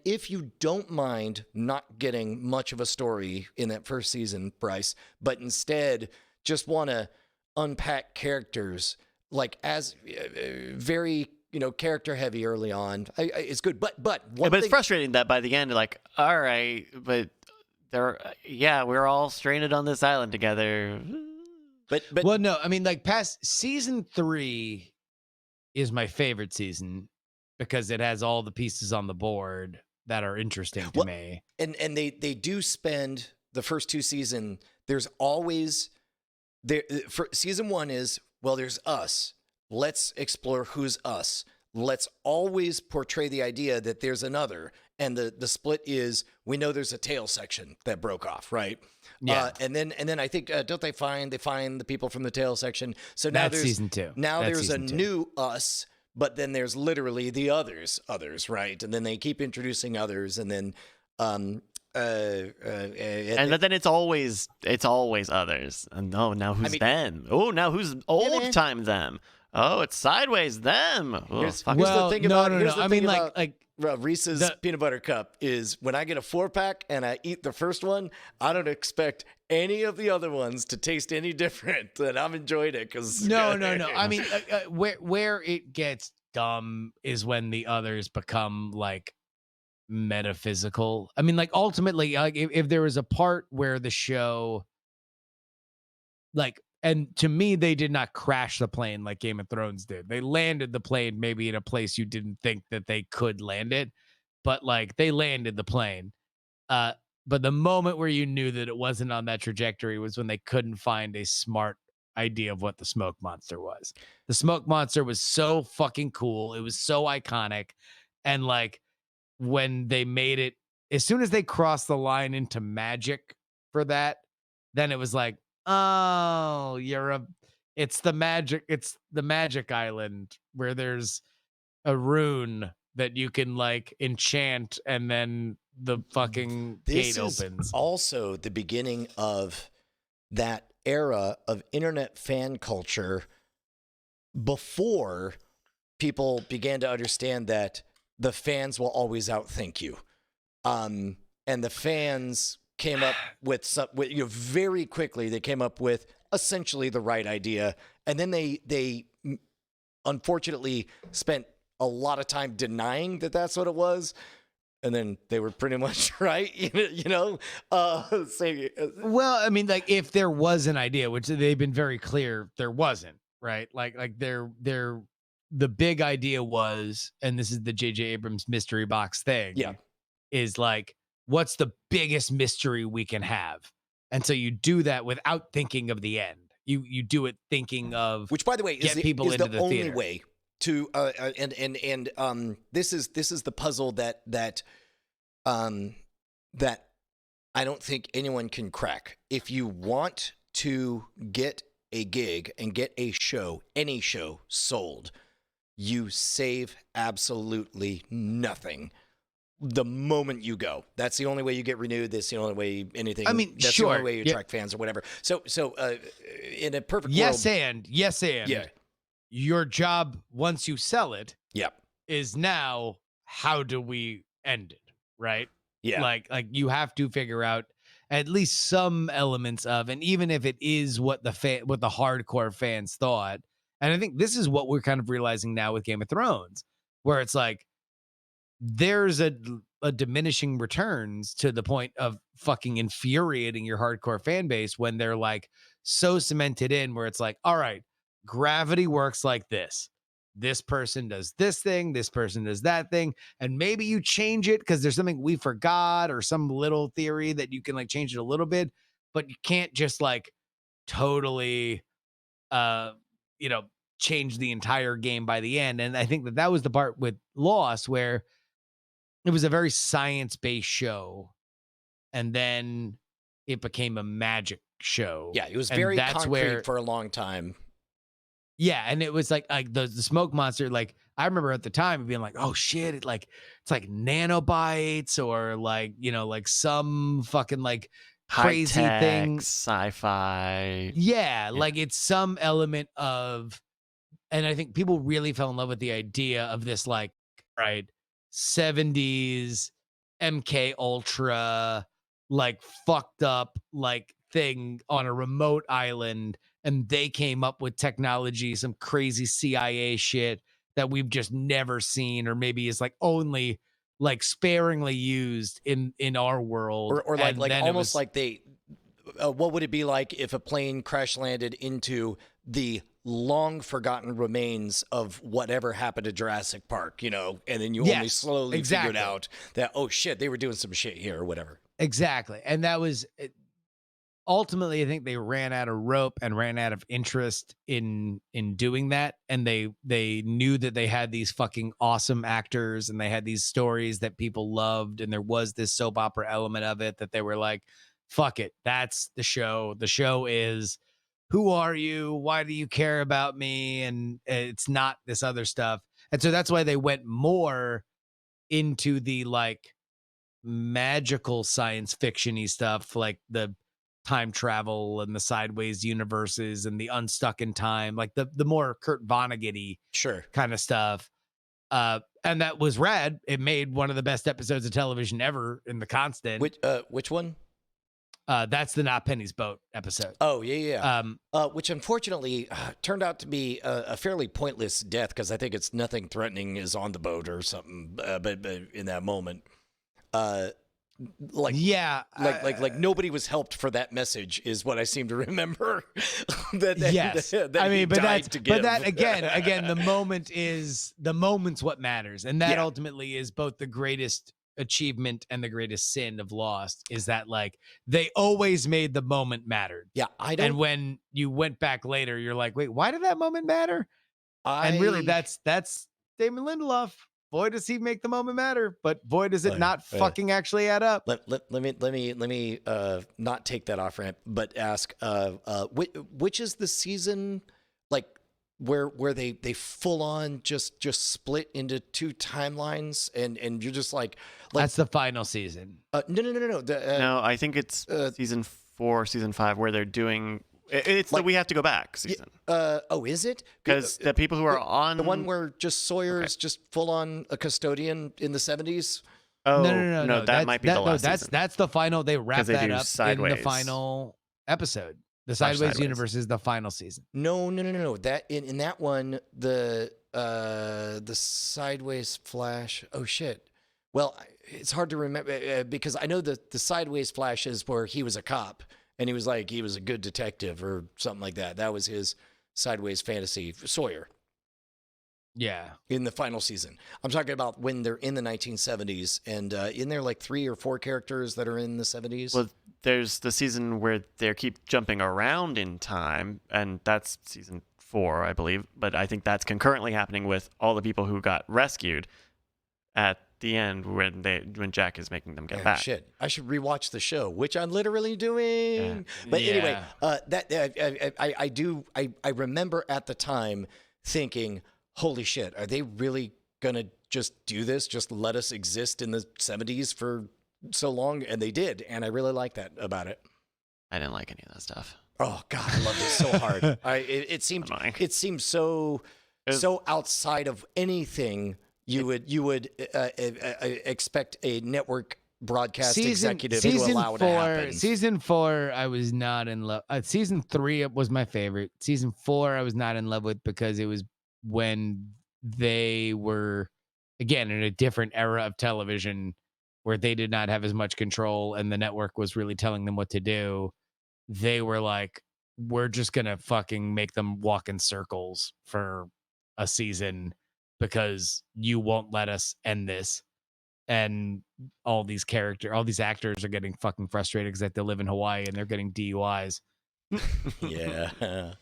[SPEAKER 1] if you don't mind not getting much of a story in that first season, Bryce, but instead just want to unpack characters, like as very character heavy early on, it's good. But
[SPEAKER 3] it's frustrating that by the end, like, all right, but we're all stranded on this island together.
[SPEAKER 1] But
[SPEAKER 4] well, no, I mean, like, past season 3 is my favorite season because it has all the pieces on the board that are interesting to me.
[SPEAKER 1] And they do spend the first 2 seasons. There's always there. For season 1 is, well, there's us. Let's explore who's us. Let's always portray the idea that there's another. And the split is, we know there's a tail section that broke off, right?
[SPEAKER 4] Yeah.
[SPEAKER 1] And then I think don't they find the people from the tail section? So now
[SPEAKER 4] That's
[SPEAKER 1] there's
[SPEAKER 4] season 2.
[SPEAKER 1] Now
[SPEAKER 4] That's
[SPEAKER 1] there's a
[SPEAKER 4] season 2.
[SPEAKER 1] new us, but then there's literally the others, right? And then they keep introducing others, and then
[SPEAKER 3] and then it's always others. And now who's them? Oh, now who's old time them? Oh, it's sideways them. Oh,
[SPEAKER 1] here's the thing about
[SPEAKER 4] I mean, like
[SPEAKER 1] Reese's peanut butter cup is, when I get a 4-pack and I eat the first one, I don't expect any of the other ones to taste any different, and I'm enjoying it because
[SPEAKER 4] no. I mean, where it gets dumb is when the others become like metaphysical. I mean, like, ultimately, like, if there was a part where the show, like, and to me, they did not crash the plane like Game of Thrones did. They landed the plane maybe in a place you didn't think that they could land it, but like, they landed the plane. But the moment where you knew that it wasn't on that trajectory was when they couldn't find a smart idea of what the smoke monster was. The smoke monster was so fucking cool. It was so iconic. And like, when they made it, as soon as they crossed the line into magic for that, then it was like, oh, it's the magic island where there's a rune that you can like enchant, and then the fucking gate opens.
[SPEAKER 1] This is also the beginning of that era of internet fan culture, before people began to understand that the fans will always outthink you. And the fans came up with very quickly. They came up with essentially the right idea, and then they unfortunately spent a lot of time denying that that's what it was, and then they were pretty much right.
[SPEAKER 4] Well, I mean, like, if there was an idea, which they've been very clear there wasn't, right? Like the big idea was, and this is the J.J. Abrams mystery box thing.
[SPEAKER 1] Yeah, is
[SPEAKER 4] like, what's the biggest mystery we can have? And so you do that without thinking of the end. You do it thinking of,
[SPEAKER 1] which, by the way, is the only
[SPEAKER 4] theater.
[SPEAKER 1] Way to this is the puzzle that I don't think anyone can crack. If you want to get a gig and get a show, any show sold, you save absolutely nothing the moment you go. That's the only way you get renewed. That's the only way anything.
[SPEAKER 4] I mean,
[SPEAKER 1] that's
[SPEAKER 4] sure.
[SPEAKER 1] the only way you attract fans or whatever. So in a perfect world,
[SPEAKER 4] yes, and
[SPEAKER 1] yeah,
[SPEAKER 4] your job once you sell it,
[SPEAKER 1] yeah,
[SPEAKER 4] is now, how do we end it, right?
[SPEAKER 1] Yeah,
[SPEAKER 4] like you have to figure out at least some elements of, and even if it is what the hardcore fans thought. And I think this is what we're kind of realizing now with Game of Thrones, where it's like, there's a diminishing returns to the point of fucking infuriating your hardcore fan base when they're like so cemented in, where it's like, all right, gravity works like this. This person does this thing, this person does that thing, and maybe you change it because there's something we forgot or some little theory that you can like change it a little bit, but you can't just like totally change the entire game by the end. And I think that was the part with Lost where it was a very science-based show, and then it became a magic show.
[SPEAKER 1] Yeah, it was
[SPEAKER 4] And
[SPEAKER 1] very
[SPEAKER 4] that's
[SPEAKER 1] concrete
[SPEAKER 4] where,
[SPEAKER 1] for a long time.
[SPEAKER 4] yeah, and it was like the smoke monster. Like I remember at the time being like, oh shit, it's like nanobites or like like some fucking like crazy
[SPEAKER 3] High-tech,
[SPEAKER 4] thing.
[SPEAKER 3] sci-fi.
[SPEAKER 4] Yeah, like it's some element of, and I think people really fell in love with the idea of this like, right, 70s MK Ultra, like fucked up like thing on a remote island, and they came up with technology, some crazy CIA shit that we've just never seen, or maybe is like only like sparingly used in our world.
[SPEAKER 1] Or like
[SPEAKER 4] And
[SPEAKER 1] like
[SPEAKER 4] then it
[SPEAKER 1] almost
[SPEAKER 4] was,
[SPEAKER 1] like they what would it be like if a plane crash landed into the long forgotten remains of whatever happened to Jurassic Park, and then you only
[SPEAKER 4] Yes,
[SPEAKER 1] slowly
[SPEAKER 4] exactly.
[SPEAKER 1] figured out that, oh shit, they were doing some shit here or whatever.
[SPEAKER 4] exactly. And that was ultimately, I think they ran out of rope and ran out of interest in doing that, and they knew that they had these fucking awesome actors and they had these stories that people loved, and there was this soap opera element of it that they were like, fuck it, that's the show. The show is, who are you? Why do you care about me? And it's not this other stuff. And so that's why they went more into the like magical science fiction-y stuff, like the time travel and the sideways universes and the unstuck in time, like the more Kurt Vonnegut-y
[SPEAKER 1] Sure.
[SPEAKER 4] kind of stuff. And that was rad. It made one of the best episodes of television ever in The Constant.
[SPEAKER 1] Which one?
[SPEAKER 4] That's the Not Penny's Boat episode.
[SPEAKER 1] Oh, yeah. Which unfortunately turned out to be a fairly pointless death, because I think it's nothing threatening is on the boat or something. But in that moment, like nobody was helped for that message is what I seem to remember.
[SPEAKER 4] Yes,
[SPEAKER 1] that
[SPEAKER 4] I
[SPEAKER 1] he
[SPEAKER 4] mean, but
[SPEAKER 1] died to give.
[SPEAKER 4] that again, the moment's what matters, and that ultimately is both the greatest achievement and the greatest sin of Lost, is that like they always made the moment mattered.
[SPEAKER 1] Yeah, I don't.
[SPEAKER 4] And when you went back later, you're like, wait, why did that moment matter? And really, that's Damon Lindelof. Boy, does he make the moment matter, but boy, does it not fucking actually add up.
[SPEAKER 1] Let me not take that off ramp, but ask which is the season like where they full on just split into two timelines, and you're just like
[SPEAKER 4] that's the final season.
[SPEAKER 1] No.
[SPEAKER 3] No, I think it's season 4, season 5, where they're doing. It's like, we have to go back season.
[SPEAKER 1] Is it?
[SPEAKER 3] Because the people who are on
[SPEAKER 1] the one where just Sawyer's just full on a custodian in the 70s.
[SPEAKER 3] Oh
[SPEAKER 4] No.
[SPEAKER 3] That might be the last season.
[SPEAKER 4] That's the final. They wrap that up
[SPEAKER 3] Sideways.
[SPEAKER 4] in the final episode. The Sideways universe is the final season.
[SPEAKER 1] No. That in that one, the Sideways Flash. Oh shit. Well, it's hard to remember because I know that the Sideways Flash is where he was a cop. And he was a good detective or something like that. That was his Sideways fantasy, Sawyer.
[SPEAKER 4] Yeah.
[SPEAKER 1] In the final season. I'm talking about when they're in the 1970s, and in there like 3 or 4 characters that are in the 70s.
[SPEAKER 3] Well, there's the season where they keep jumping around in time, and that's season 4, I believe. But I think that's concurrently happening with all the people who got rescued at the end when Jack is making them get back.
[SPEAKER 1] Shit, I should rewatch the show, which I'm literally doing. Yeah. But anyway, I remember at the time thinking, holy shit, are they really gonna just do this? Just let us exist in the 70s for so long? And they did, and I really like that about it.
[SPEAKER 3] I didn't like any of that stuff.
[SPEAKER 1] Oh God, I loved it so hard. It seemed so outside of anything you would expect a network broadcast executive to allow to happen.
[SPEAKER 4] Season 4, I was not in love. Season 3 was my favorite. Season 4, I was not in love with because it was when they were, again, in a different era of television where they did not have as much control and the network was really telling them what to do. They were like, we're just going to fucking make them walk in circles for a season because you won't let us end this. And all these actors are getting fucking frustrated because they live in Hawaii and they're getting DUIs.
[SPEAKER 1] Yeah.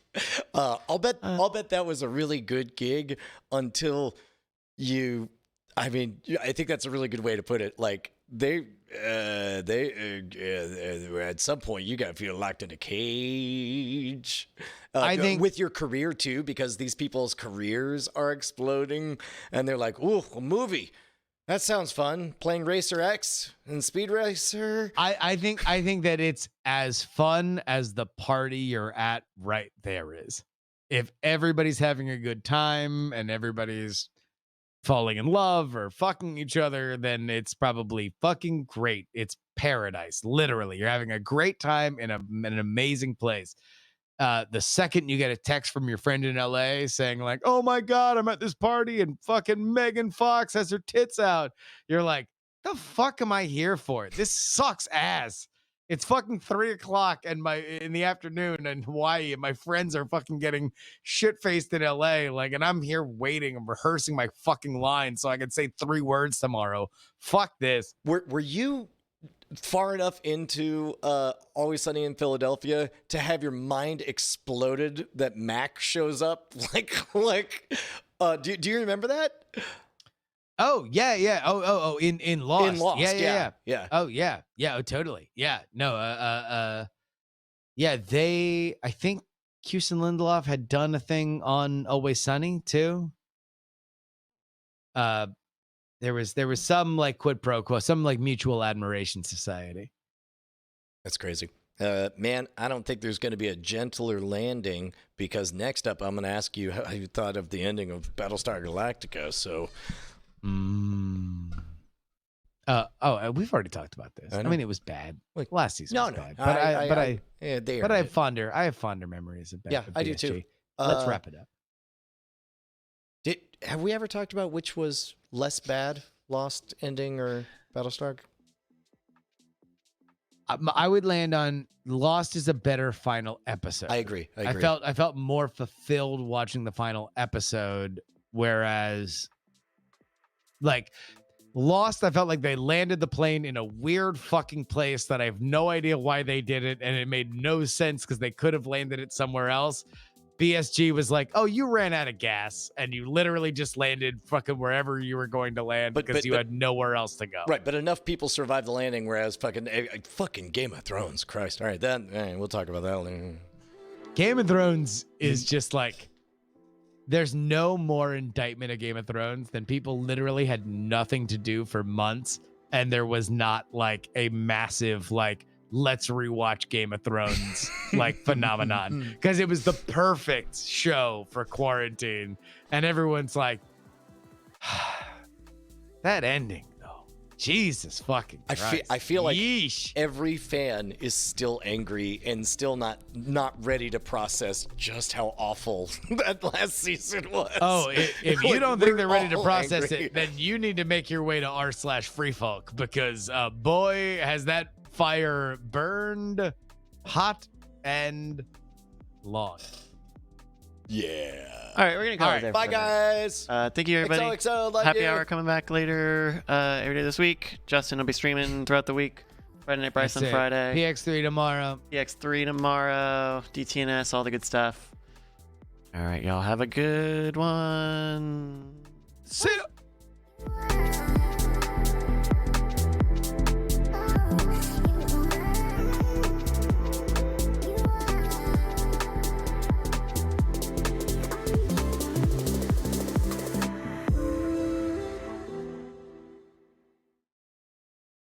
[SPEAKER 1] I'll bet that was a really good gig until you I mean, I think that's a really good way to put it. Like at some point you gotta feel locked in a cage.
[SPEAKER 4] I think
[SPEAKER 1] with your career too, because these people's careers are exploding, and they're like, "Ooh, a movie. That sounds fun. Playing Racer X and Speed Racer."
[SPEAKER 4] I think that it's as fun as the party you're at right there is. If everybody's having a good time and everybody's falling in love or fucking each other, then it's probably fucking great. It's paradise. Literally, you're having a great time in an amazing place. The second you get a text from your friend in LA saying like, "Oh my God, I'm at this party and fucking Megan Fox has her tits out," you're like, "The fuck am I here for? This sucks ass." It's fucking 3:00 in the afternoon in Hawaii, and my friends are fucking getting shit faced in LA. Like, and I'm here waiting and rehearsing my fucking lines so I can say 3 words tomorrow. Fuck this.
[SPEAKER 1] Were you far enough into Always Sunny in Philadelphia to have your mind exploded that Mac shows up? Do you remember that?
[SPEAKER 4] Oh yeah. Oh, in Lost.
[SPEAKER 1] In Lost,
[SPEAKER 4] Yeah.
[SPEAKER 1] yeah.
[SPEAKER 4] Oh yeah. Oh, totally. Yeah. No. Yeah. I think Houston Lindelof had done a thing on Always Sunny too. There was some like quid pro quo, some like mutual admiration society.
[SPEAKER 1] That's crazy. Man, I don't think there's going to be a gentler landing, because next up I'm going to ask you how you thought of the ending of Battlestar Galactica. So,
[SPEAKER 4] we've already talked about this. I mean, it was bad.
[SPEAKER 1] Like,
[SPEAKER 4] last season was bad.
[SPEAKER 1] But
[SPEAKER 4] I have fonder memories of bad.
[SPEAKER 1] Yeah,
[SPEAKER 4] of
[SPEAKER 1] I do
[SPEAKER 4] BSG.
[SPEAKER 1] too.
[SPEAKER 4] Let's wrap it up.
[SPEAKER 1] Have we ever talked about which was less bad, Lost ending or Battlestar?
[SPEAKER 4] I would land on Lost is a better final episode.
[SPEAKER 1] I agree.
[SPEAKER 4] I felt more fulfilled watching the final episode, whereas like Lost, I felt like they landed the plane in a weird fucking place that I have no idea why they did it, and it made no sense because they could have landed it somewhere else. BSG was like, "Oh, you ran out of gas, and you literally just landed fucking wherever you were going to land because you had nowhere else to go."
[SPEAKER 1] Right, but enough people survived the landing, whereas fucking Game of Thrones, Christ. All right, then we'll talk about that later.
[SPEAKER 4] Game of Thrones is just like, there's no more indictment of Game of Thrones than people literally had nothing to do for months, and there was not like a massive like, let's rewatch Game of Thrones like phenomenon, because it was the perfect show for quarantine, and everyone's like, that ending though, Jesus fucking Christ.
[SPEAKER 1] I feel like
[SPEAKER 4] yeesh.
[SPEAKER 1] Every fan is still angry and still not ready to process just how awful that last season was.
[SPEAKER 4] Oh, if you don't think they're ready to process it, then you need to make your way to r/freefolk, because boy, has that fire burned hot and long.
[SPEAKER 1] Yeah.
[SPEAKER 3] All right, we're gonna call it there.
[SPEAKER 1] Bye, guys.
[SPEAKER 3] Thank you, everybody.
[SPEAKER 1] XOXO, love
[SPEAKER 3] Happy
[SPEAKER 1] you.
[SPEAKER 3] hour coming back later every day this week. Justin will be streaming throughout the week. Friday Night Bryce on Friday.
[SPEAKER 4] PX3 tomorrow.
[SPEAKER 3] PX3 tomorrow. DTNS, all the good stuff. All right, y'all have a good one.
[SPEAKER 4] See ya.